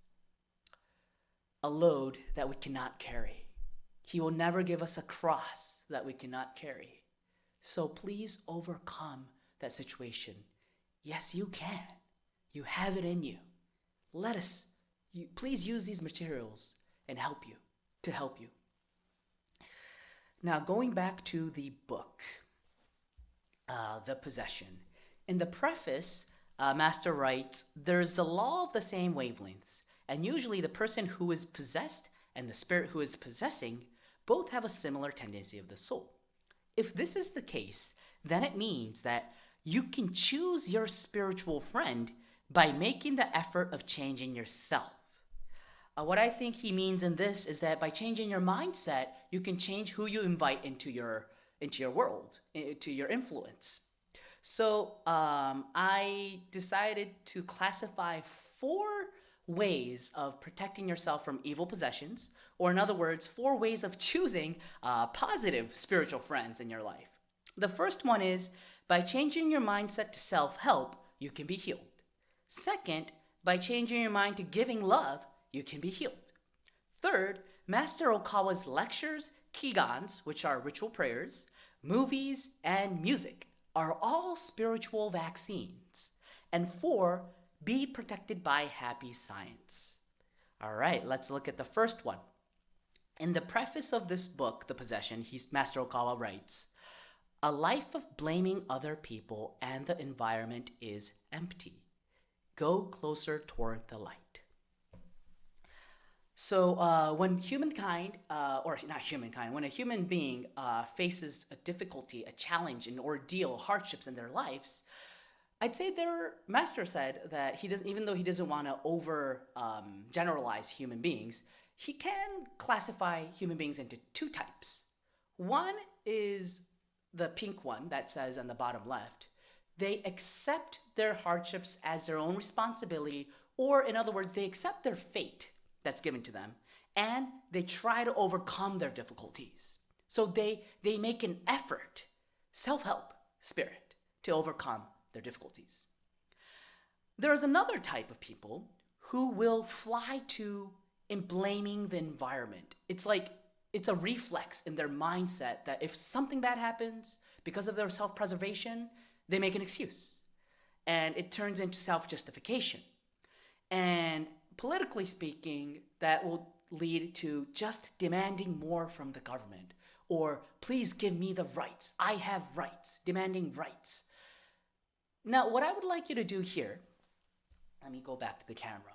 a load that we cannot carry. He will never give us a cross that we cannot carry. So please overcome that situation. Yes, you can. You have it in you. Please use these materials and help you. Now, going back to the book, The Possession. In the preface, Master writes, "There's the law of the same wavelengths, and usually the person who is possessed and the spirit who is possessing both have a similar tendency of the soul. If this is the case, then it means that you can choose your spiritual friend by making the effort of changing yourself." What I think he means in this is that by changing your mindset, you can change who you invite into your world, into your influence. So I decided to classify 4 ways of protecting yourself from evil possessions, or in other words, 4 ways of choosing positive spiritual friends in your life. The first one is, by changing your mindset to self-help, you can be healed. Second, by changing your mind to giving love, you can be healed. Third, Master Okawa's lectures, kigans, which are ritual prayers, movies, and music are all spiritual vaccines. And 4, be protected by happy science. All right, let's look at the first one. In the preface of this book, The Possession, Master Okawa writes, "A life of blaming other people and the environment is empty. Go closer toward the light." So when when a human being faces a difficulty, a challenge, an ordeal, hardships in their lives, I'd say their master said that even though he doesn't want to over generalize human beings, he can classify human beings into 2 types. One is the pink one that says on the bottom left, they accept their hardships as their own responsibility, or in other words, they accept their fate. that's given to them, and they try to overcome their difficulties. So they make an effort, self-help spirit, to overcome their difficulties. There is another type of people who will fly to in blaming the environment. It's like it's a reflex in their mindset that if something bad happens because of their self-preservation, they make an excuse. And it turns into self-justification. And politically speaking, that will lead to just demanding more from the government, or please give me the rights. I have rights, demanding rights. Now, what I would like you to do here, let me go back to the camera.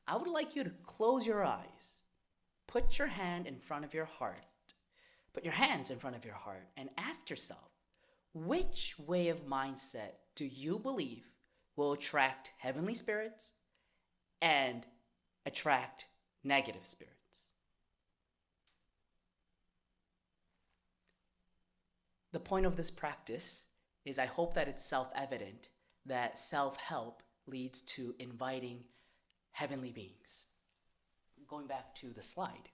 I would like you to close your eyes, put your hand in front of your heart, put your hands in front of your heart, and ask yourself, which way of mindset do you believe will attract heavenly spirits and attract negative spirits? The point of this practice is I hope that it's self-evident that self-help leads to inviting heavenly beings. Going back to the slide.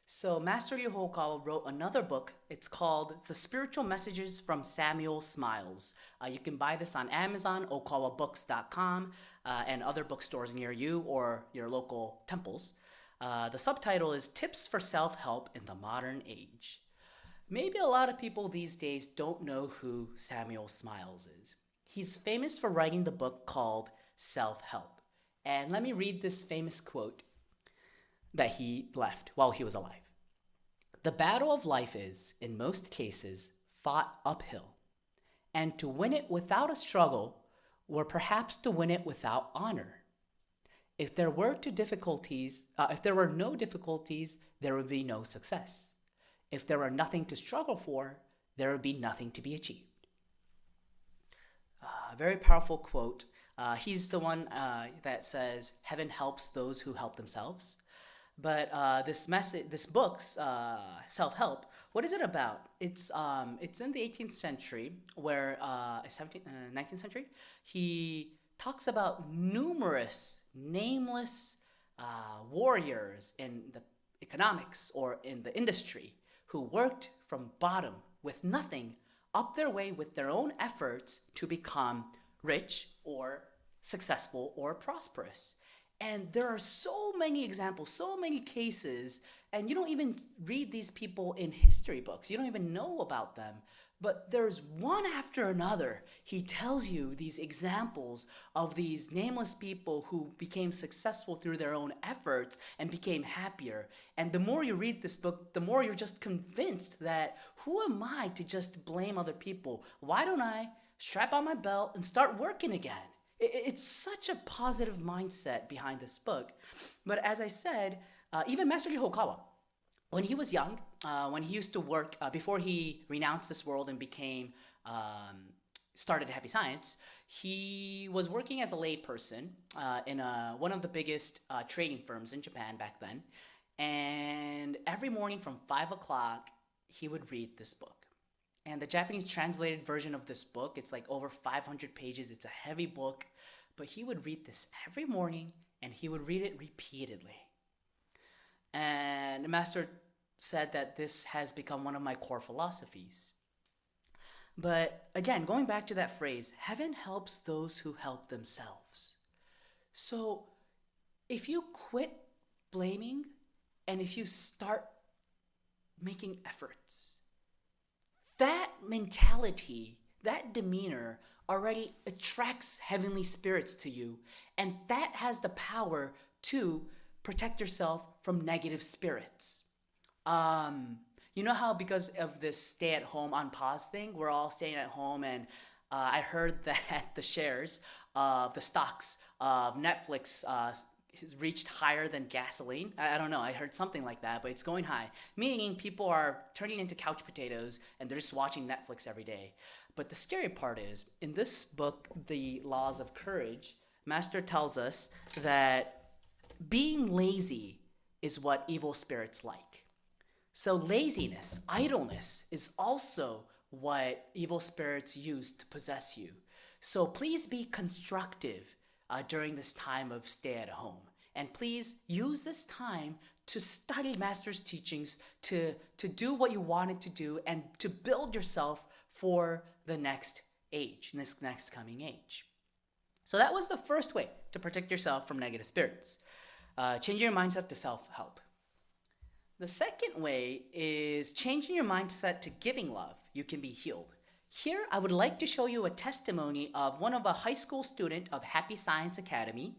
So Master Ryuho Okawa wrote another book. It's called The Spiritual Messages from Samuel Smiles. You can buy this on Amazon, okawabooks.com, and other bookstores near you or your local temples. The subtitle is Tips for Self-Help in the Modern Age. Maybe a lot of people these days don't know who Samuel Smiles is. He's famous for writing the book called Self-Help. And let me read this famous quote that he left while he was alive. The battle of life is, in most cases, fought uphill, and to win it without a struggle were perhaps to win it without honor. If there were no difficulties, there would be no success. If there were nothing to struggle for, there would be nothing to be achieved. Very powerful quote. He's the one that says, heaven helps those who help themselves. But this book's self-help, what is it about? It's in the 18th century, where 19th century. He talks about numerous nameless warriors in the economics or in the industry who worked from bottom with nothing up their way with their own efforts to become rich or successful or prosperous. And there are so many examples, so many cases, and you don't even read these people in history books. You don't even know about them. But there's one after another. He tells you these examples of these nameless people who became successful through their own efforts and became happier. And the more you read this book, the more you're just convinced that who am I to just blame other people? Why don't I strap on my belt and start working again? It's such a positive mindset behind this book. But as I said, even Master Ryuho Okawa, when he was young, when he used to work, before he renounced this world and started Happy Science, he was working as a layperson in one of the biggest trading firms in Japan back then. And every morning from 5 o'clock, he would read this book. And the Japanese translated version of this book, it's like over 500 pages. It's a heavy book, but he would read this every morning, and he would read it repeatedly. And the master said that this has become one of my core philosophies. But again, going back to that phrase, heaven helps those who help themselves. So if you quit blaming and if you start making efforts, that mentality, that demeanor already attracts heavenly spirits to you, and that has the power to protect yourself from negative spirits. You know how because of this stay-at-home on pause thing, we're all staying at home, and I heard that the shares of the stocks of Netflix has reached higher than gasoline. I don't know, I heard something like that, but it's going high, meaning people are turning into couch potatoes and they're just watching Netflix every day. But the scary part is, in this book, The Laws of Courage, Master tells us that being lazy is what evil spirits like. So laziness, idleness, is also what evil spirits use to possess you. So please be constructive. during this time of stay at home. And please use this time to study Master's teachings, to do what you wanted to do, and to build yourself for the next age, this next coming age. So that was the first way to protect yourself from negative spirits. Change your mindset to self-help. The second way is changing your mindset to giving love. You can be healed. Here, I would like to show you a testimony of one of a high school student of Happy Science Academy.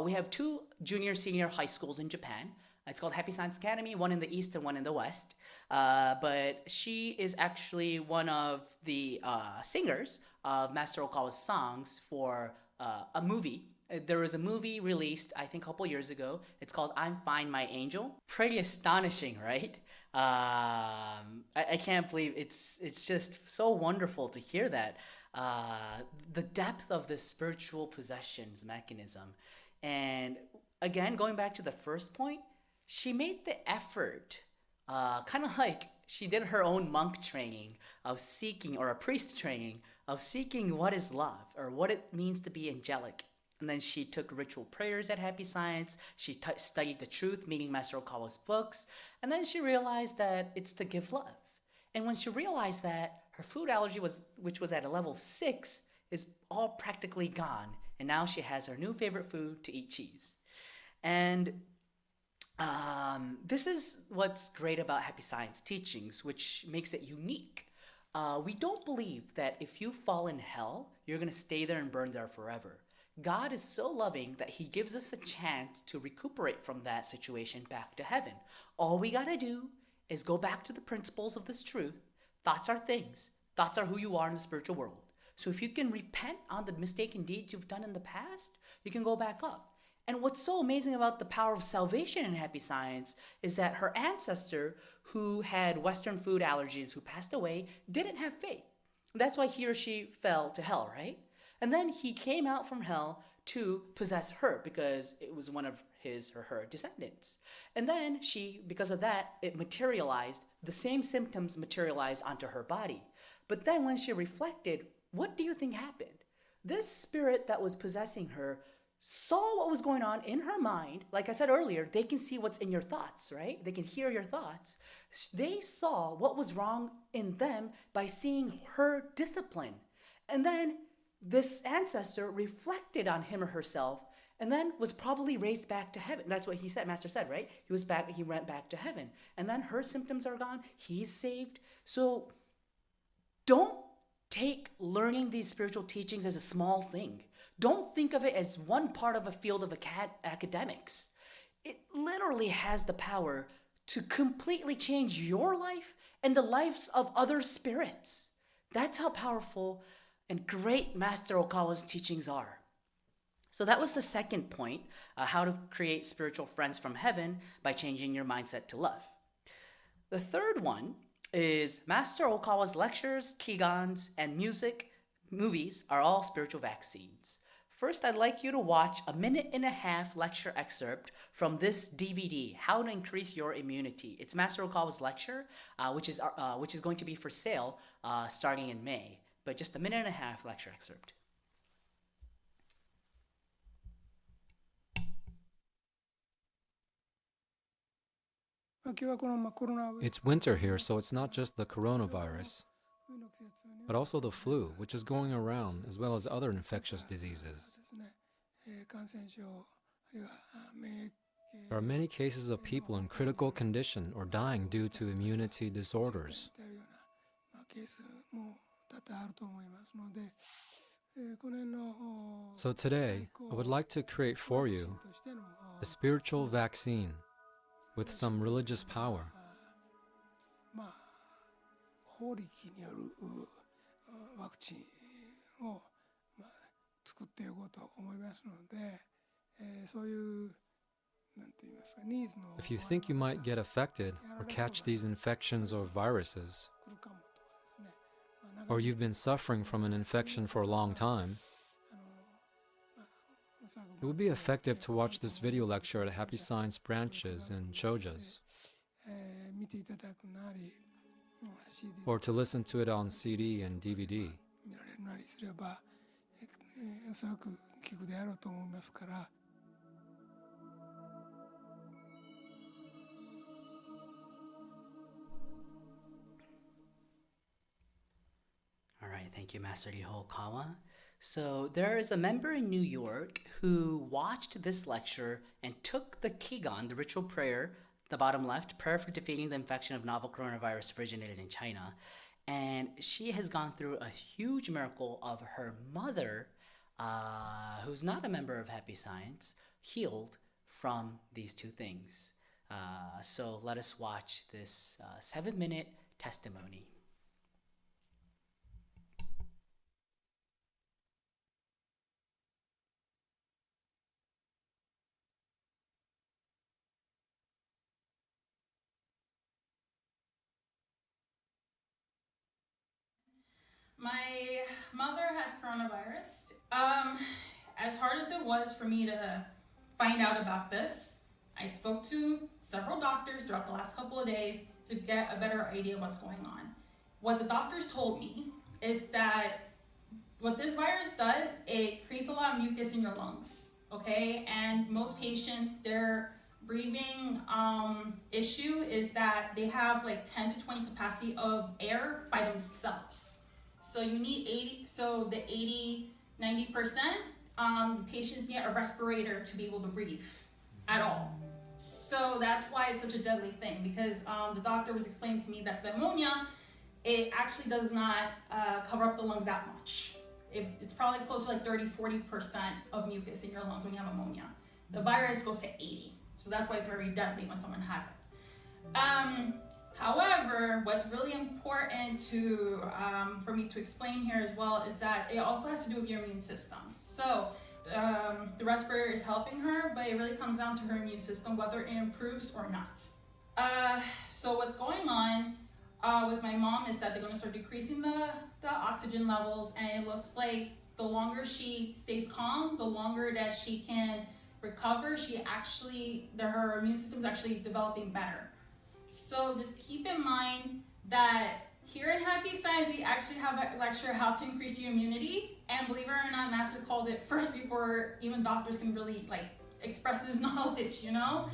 We have two junior, senior high schools in Japan. It's called Happy Science Academy, one in the East and one in the West. But she is actually one of the singers of Master Okawa's songs for a movie. There was a movie released, I think, a couple years ago. It's called I'm Fine, My Angel. Pretty astonishing, right? I can't believe it's just so wonderful to hear that. The depth of the spiritual possessions mechanism. And again, going back to the first point, she made the effort, kind of like she did her own monk training of seeking, or a priest training of seeking what is love, or what it means to be angelic. And then she took ritual prayers at Happy Science. She studied the truth, meaning Master Okawa's books. And then she realized that it's to give love. And when she realized that, her food allergy, which was at a level of 6, is all practically gone. And now she has her new favorite food, to eat cheese. And this is what's great about Happy Science teachings, which makes it unique. We don't believe that if you fall in hell, you're going to stay there and burn there forever. God is so loving that he gives us a chance to recuperate from that situation back to heaven. All we gotta do is go back to the principles of this truth. Thoughts are things. Thoughts are who you are in the spiritual world. So if you can repent on the mistaken deeds you've done in the past, you can go back up. And what's so amazing about the power of salvation in Happy Science is that her ancestor, who had Western food allergies, who passed away, didn't have faith. That's why he or she fell to hell, right? And then he came out from hell to possess her because it was one of his or her descendants. And then she, because of that, it materialized, the same symptoms materialized onto her body. But then when she reflected, what do you think happened? This spirit that was possessing her saw what was going on in her mind. Like I said earlier, they can see what's in your thoughts, right? They can hear your thoughts. They saw what was wrong in them by seeing her discipline. And then this ancestor reflected on him or herself and then was probably raised back to heaven. That's what he said, Master said, right? He went back to heaven. And then her symptoms are gone. He's saved. So don't take learning these spiritual teachings as a small thing. Don't think of it as one part of a field of academics. It literally has the power to completely change your life and the lives of other spirits. That's how powerful and great Master Okawa's teachings are. So that was the second point, how to create spiritual friends from heaven by changing your mindset to love. The third one is Master Okawa's lectures, kigans, and movies are all spiritual vaccines. First, I'd like you to watch a 1.5-minute lecture excerpt from this DVD, How to Increase Your Immunity. It's Master Okawa's lecture, which is going to be for sale starting in May. But just a 1.5-minute lecture excerpt.
It's winter here, so it's not just the coronavirus, but also the flu, which is going around, as well as other infectious diseases. There are many cases of people in critical condition or dying due to immunity disorders. So today, I would like to create for you a spiritual vaccine with some religious power. If you think you might get affected or catch these infections or viruses, or you've been suffering from an infection for a long time, it would be effective to watch this video lecture at Happy Science branches and chojas, or to listen to it on CD and DVD.
器具であろうと思いますから。
All right, thank you, Master Ryuho Okawa. So there is a member in New York who watched this lecture and took the Kigan, the ritual prayer, the bottom left, prayer for defeating the infection of novel coronavirus originated in China. And she has gone through a huge miracle of her mother, who's not a member of Happy Science, healed from these two things. So let us watch this 7-minute testimony.
My mother has coronavirus. As hard as it was for me to find out about this, I spoke to several doctors throughout the last couple of days to get a better idea of what's going on. What the doctors told me is that what this virus does, it creates a lot of mucus in your lungs, okay? And most patients, their breathing issue is that they have like 10 to 20 capacity of air by themselves. So you need 90%, patients need a respirator to be able to breathe at all. So that's why it's such a deadly thing, because the doctor was explaining to me that the ammonia, it actually does not cover up the lungs that much. It's probably close to like 30-40% of mucus in your lungs when you have ammonia. The virus goes to 80. So that's why it's very deadly when someone has it. However, what's really important for me to explain here as well is that it also has to do with your immune system. So the respirator is helping her, but it really comes down to her immune system, whether it improves or not. So what's going on with my mom is that they're going to start decreasing the oxygen levels, and it looks like the longer she stays calm, the longer that she can recover. Her immune system is actually developing better. So just keep in mind that here in Happy Science, we actually have a lecture how to increase your immunity. And believe it or not, Master called it first before even doctors can really express this knowledge, you know?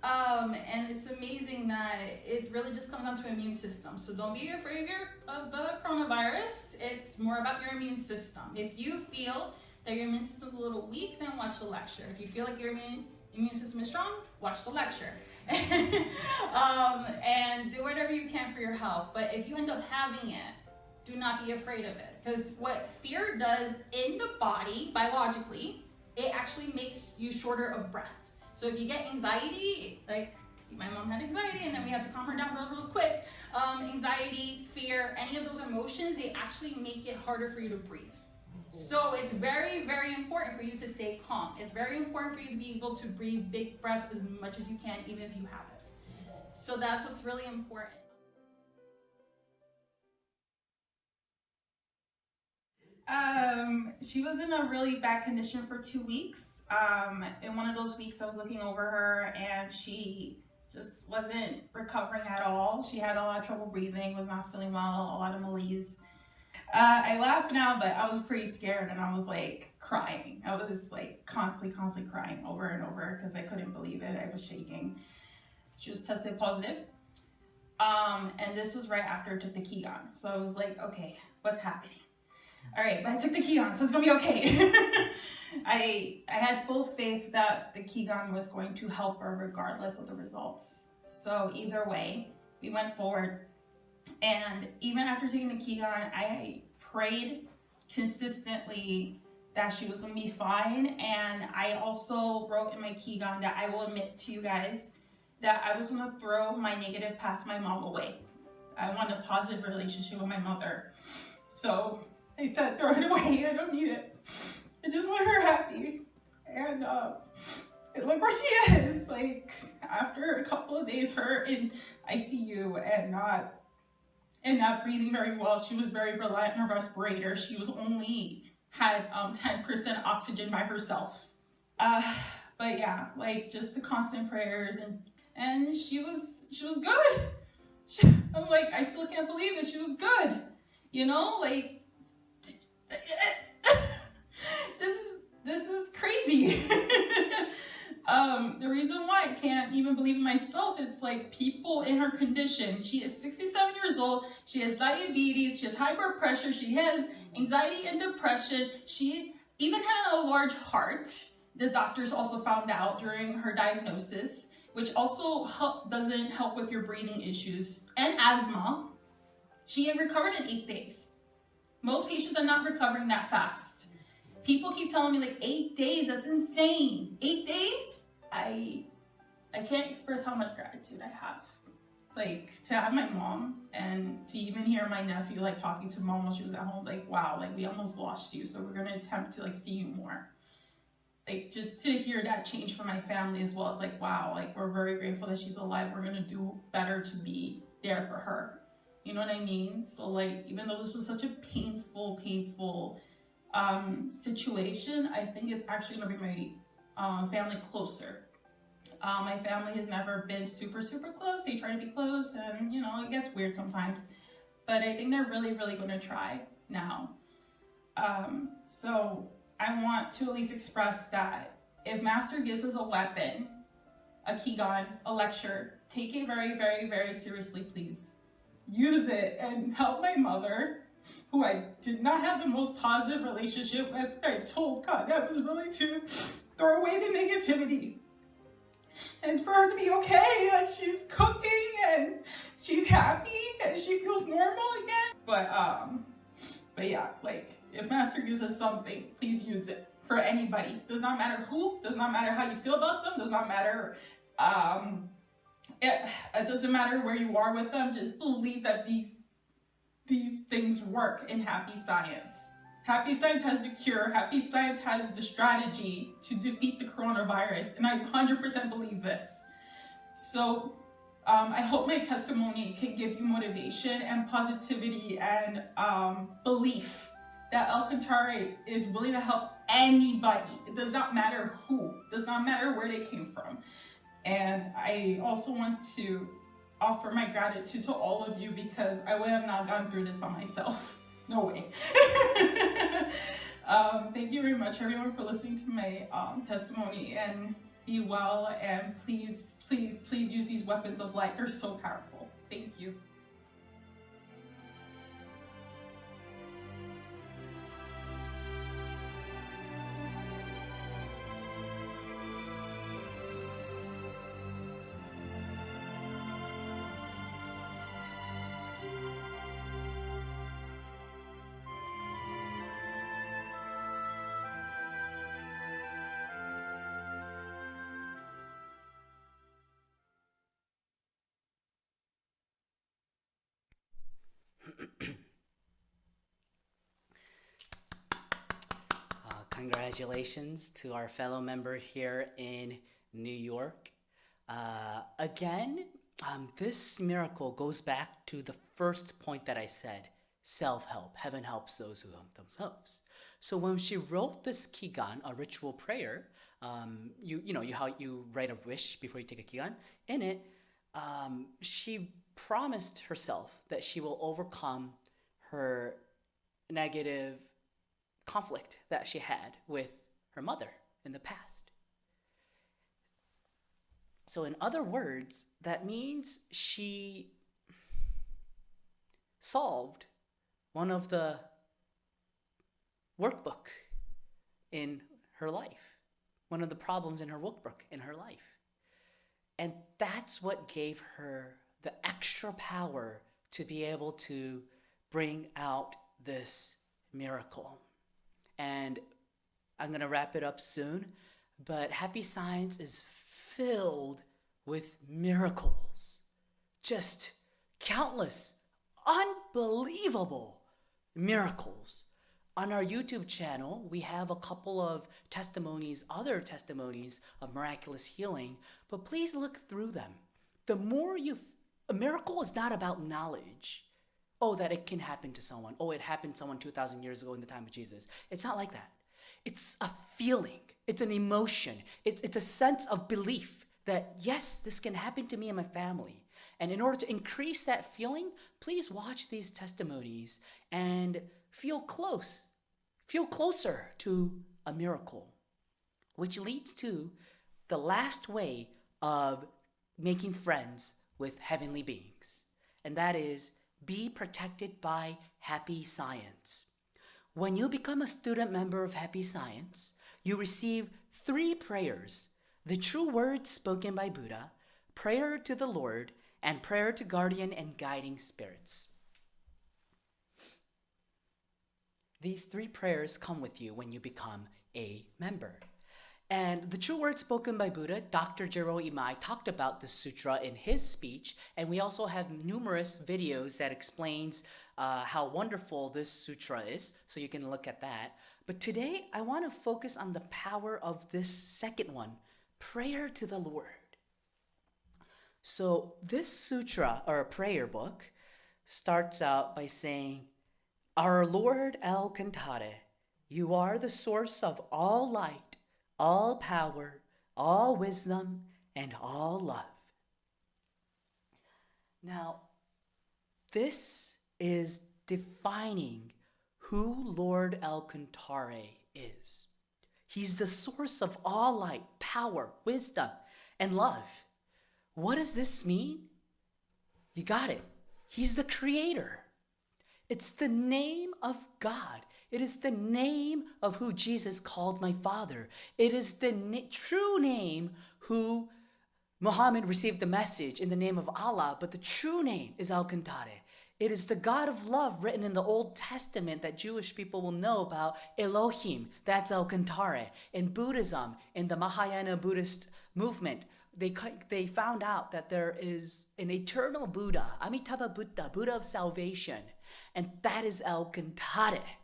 And it's amazing that it really just comes down to immune system. So don't be afraid of the coronavirus. It's more about your immune system. If you feel that your immune system is a little weak, then watch the lecture. If you feel like your immune system is strong, watch the lecture. And do whatever you can for your health. But if you end up having it, do not be afraid of it. Because what fear does in the body, biologically, it actually makes you shorter of breath. So if you get anxiety, like my mom had anxiety and then we have to calm her down real quick, anxiety, fear, any of those emotions, they actually make it harder for you to breathe. So it's very, very important for you to stay calm. It's very important for you to be able to breathe big breaths as much as you can, even if you have it. So that's what's really important. She was in a really bad condition for 2 weeks. In one of those weeks, I was looking over her and she just wasn't recovering at all. She had a lot of trouble breathing, was not feeling well, a lot of malaise. I laugh now, but I was pretty scared and I was crying. I was constantly crying over and over because I couldn't believe it. I was shaking. She was tested positive. And this was right after I took the Kigan. So I was like, okay, what's happening? All right, but I took the Kigan, so it's gonna be okay. I had full faith that the Kigan was going to help her regardless of the results. So either way, we went forward. And even after taking the Kigan, I prayed consistently that she was going to be fine. And I also wrote in my Kigan that I will admit to you guys that I was going to throw my negative past my mom away. I want a positive relationship with my mother. So I said, throw it away. I don't need it. I just want her happy. And look where she is. After a couple of days, her in ICU and not breathing very well. She was very reliant on her respirator. She was only had 10% oxygen by herself. But yeah, just the constant prayers and she was good. I'm I still can't believe it. She was good. You know, this this is crazy. The reason why I can't even believe in myself is like people in her condition. She is 67 years old. She has diabetes. She has high blood pressure. She has anxiety and depression. She even had a large heart. The doctors also found out during her diagnosis, which also doesn't help with your breathing issues, and asthma. She had recovered in 8 days. Most patients are not recovering that fast. People keep telling me like 8 days, that's insane. 8 days? I can't express how much gratitude I have. Like to have my mom and to even hear my nephew like talking to mom while she was at home, like, wow, like we almost lost you, so we're gonna attempt to like see you more. Like just to hear that change from my family as well, it's like, wow, like we're very grateful that she's alive. We're gonna do better to be there for her. You know what I mean? So like, even though this was such a painful situation, I think it's actually gonna bring my family closer. My family has never been super close. They try to be close and you know, it gets weird sometimes, but I think they're really gonna try now. So I want to at least express that if Master gives us a weapon, a Kigan, a lecture, take it very seriously, please. Use it and help my mother, who I did not have the most positive relationship with. I told God that was really to throw away the negativity. And for her to be okay, and she's cooking and she's happy and she feels normal again. But yeah, like if Master gives us something, please use it for anybody. Does not matter who, does not matter how you feel about them, does not matter, it doesn't matter where you are with them. Just believe that these things work in happy science. Happy science has the cure. Happy science has the strategy to defeat the coronavirus. And I 100% believe this. So I hope my testimony can give you motivation and positivity and belief that El Cantare is willing to help anybody. It does not matter who. It does not matter where they came from. And I also want to offer my gratitude to all of you because I would have not gone through this by myself. No way. Thank you very much, everyone, for listening to my testimony, and be well, and please use these weapons of light. They're so powerful. Thank you.
Congratulations to our fellow member here in New York. Again, this miracle goes back to the first point that I said, self-help. Heaven helps those who help themselves. So when she wrote this Kigan, a ritual prayer, you know how you write a wish before you take a Kigan? In it, she promised herself that she will overcome her negative conflict that she had with her mother in the past. So in other words, that means she solved one of the workbook in her life, one of the problems in her workbook in her life. And that's what gave her the extra power to be able to bring out this miracle. And I'm going to wrap it up soon, but Happy Science is filled with miracles. Just countless, unbelievable miracles. On our YouTube channel, we have a couple of testimonies, other testimonies of miraculous healing, but please look through them. A miracle is not about knowledge. Oh, that it can happen to someone. Oh, it happened to someone 2,000 years ago in the time of Jesus. It's not like that. It's a feeling. It's an emotion. It's a sense of belief that, yes, this can happen to me and my family. And in order to increase that feeling, please watch these testimonies and feel closer to a miracle. which leads to the last way of making friends with heavenly beings, and that is be protected by Happy Science. When you become a student member of Happy Science, you receive 3 prayers: the true words spoken by Buddha, prayer to the Lord, and prayer to guardian and guiding spirits. These 3 prayers come with you when you become a member. And the true words spoken by Buddha, Dr. Jiro Imai talked about this sutra in his speech, and we also have numerous videos that explains how wonderful this sutra is, so you can look at that. But today, I want to focus on the power of this second one, prayer to the Lord. So this sutra, or prayer book, starts out by saying, "Our Lord El Cantare, you are the source of all light, all power, all wisdom, and all love." Now, this is defining who Lord El Cantare is. He's the source of all light, power, wisdom, and love. What does this mean? You got it. He's the creator. It's the name of God. It is the name of who Jesus called my Father. It is the true name who Muhammad received the message in the name of Allah, but the true name is El Cantare. It is the God of love written in the Old Testament that Jewish people will know about, Elohim, that's El Cantare. In Buddhism, in the Mahayana Buddhist movement, they found out that there is an eternal Buddha, Amitabha Buddha, Buddha of salvation, and that is El Cantare.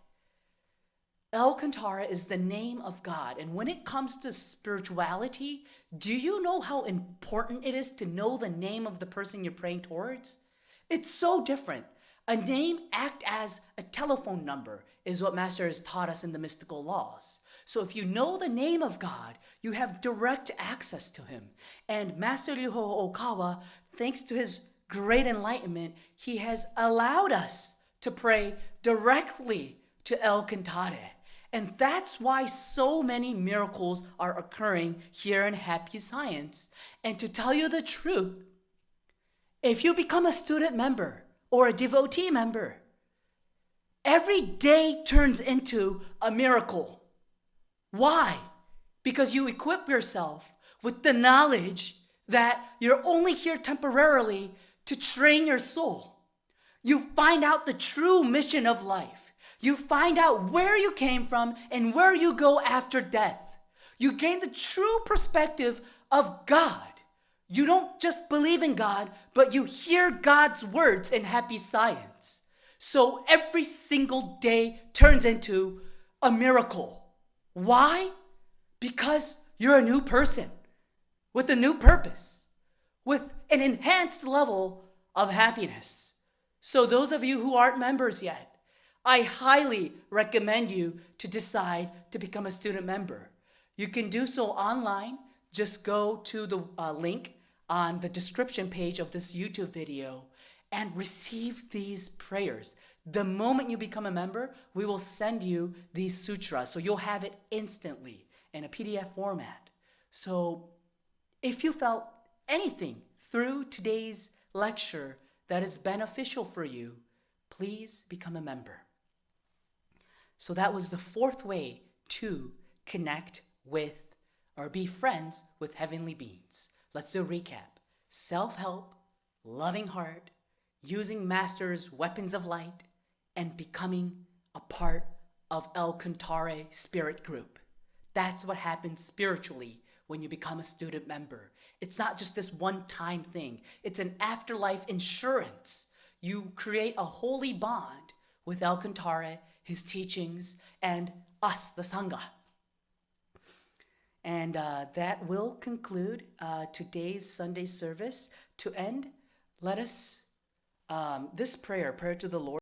El Cantare is the name of God, and when it comes to spirituality, do you know how important it is to know the name of the person you're praying towards? It's so different. A name act as a telephone number is what Master has taught us in the mystical laws. So if you know the name of God, you have direct access to him. And Master Ryuho Okawa, thanks to his great enlightenment, he has allowed us to pray directly to El Cantare. And that's why so many miracles are occurring here in Happy Science. And to tell you the truth, if you become a student member or a devotee member, every day turns into a miracle. Why? Because you equip yourself with the knowledge that you're only here temporarily to train your soul. You find out the true mission of life. You find out where you came from and where you go after death. You gain the true perspective of God. You don't just believe in God, but you hear God's words in Happy Science. So every single day turns into a miracle. Why? Because you're a new person with a new purpose, with an enhanced level of happiness. So those of you who aren't members yet, I highly recommend you to decide to become a student member. You can do so online. Just go to the link on the description page of this YouTube video and receive these prayers. The moment you become a member, we will send you these sutras, so you'll have it instantly in a PDF format. So if you felt anything through today's lecture that is beneficial for you, please become a member. So that was the 4th way to connect with or be friends with heavenly beings. Let's do a recap. Self-help, loving heart, using Master's weapons of light, and becoming a part of El Cantare spirit group. That's what happens spiritually when you become a student member. It's not just this one-time thing. It's an afterlife insurance. You create a holy bond with El Cantare, his teachings, and us, the Sangha. And that will conclude today's Sunday service. To end, let us, this prayer to the Lord.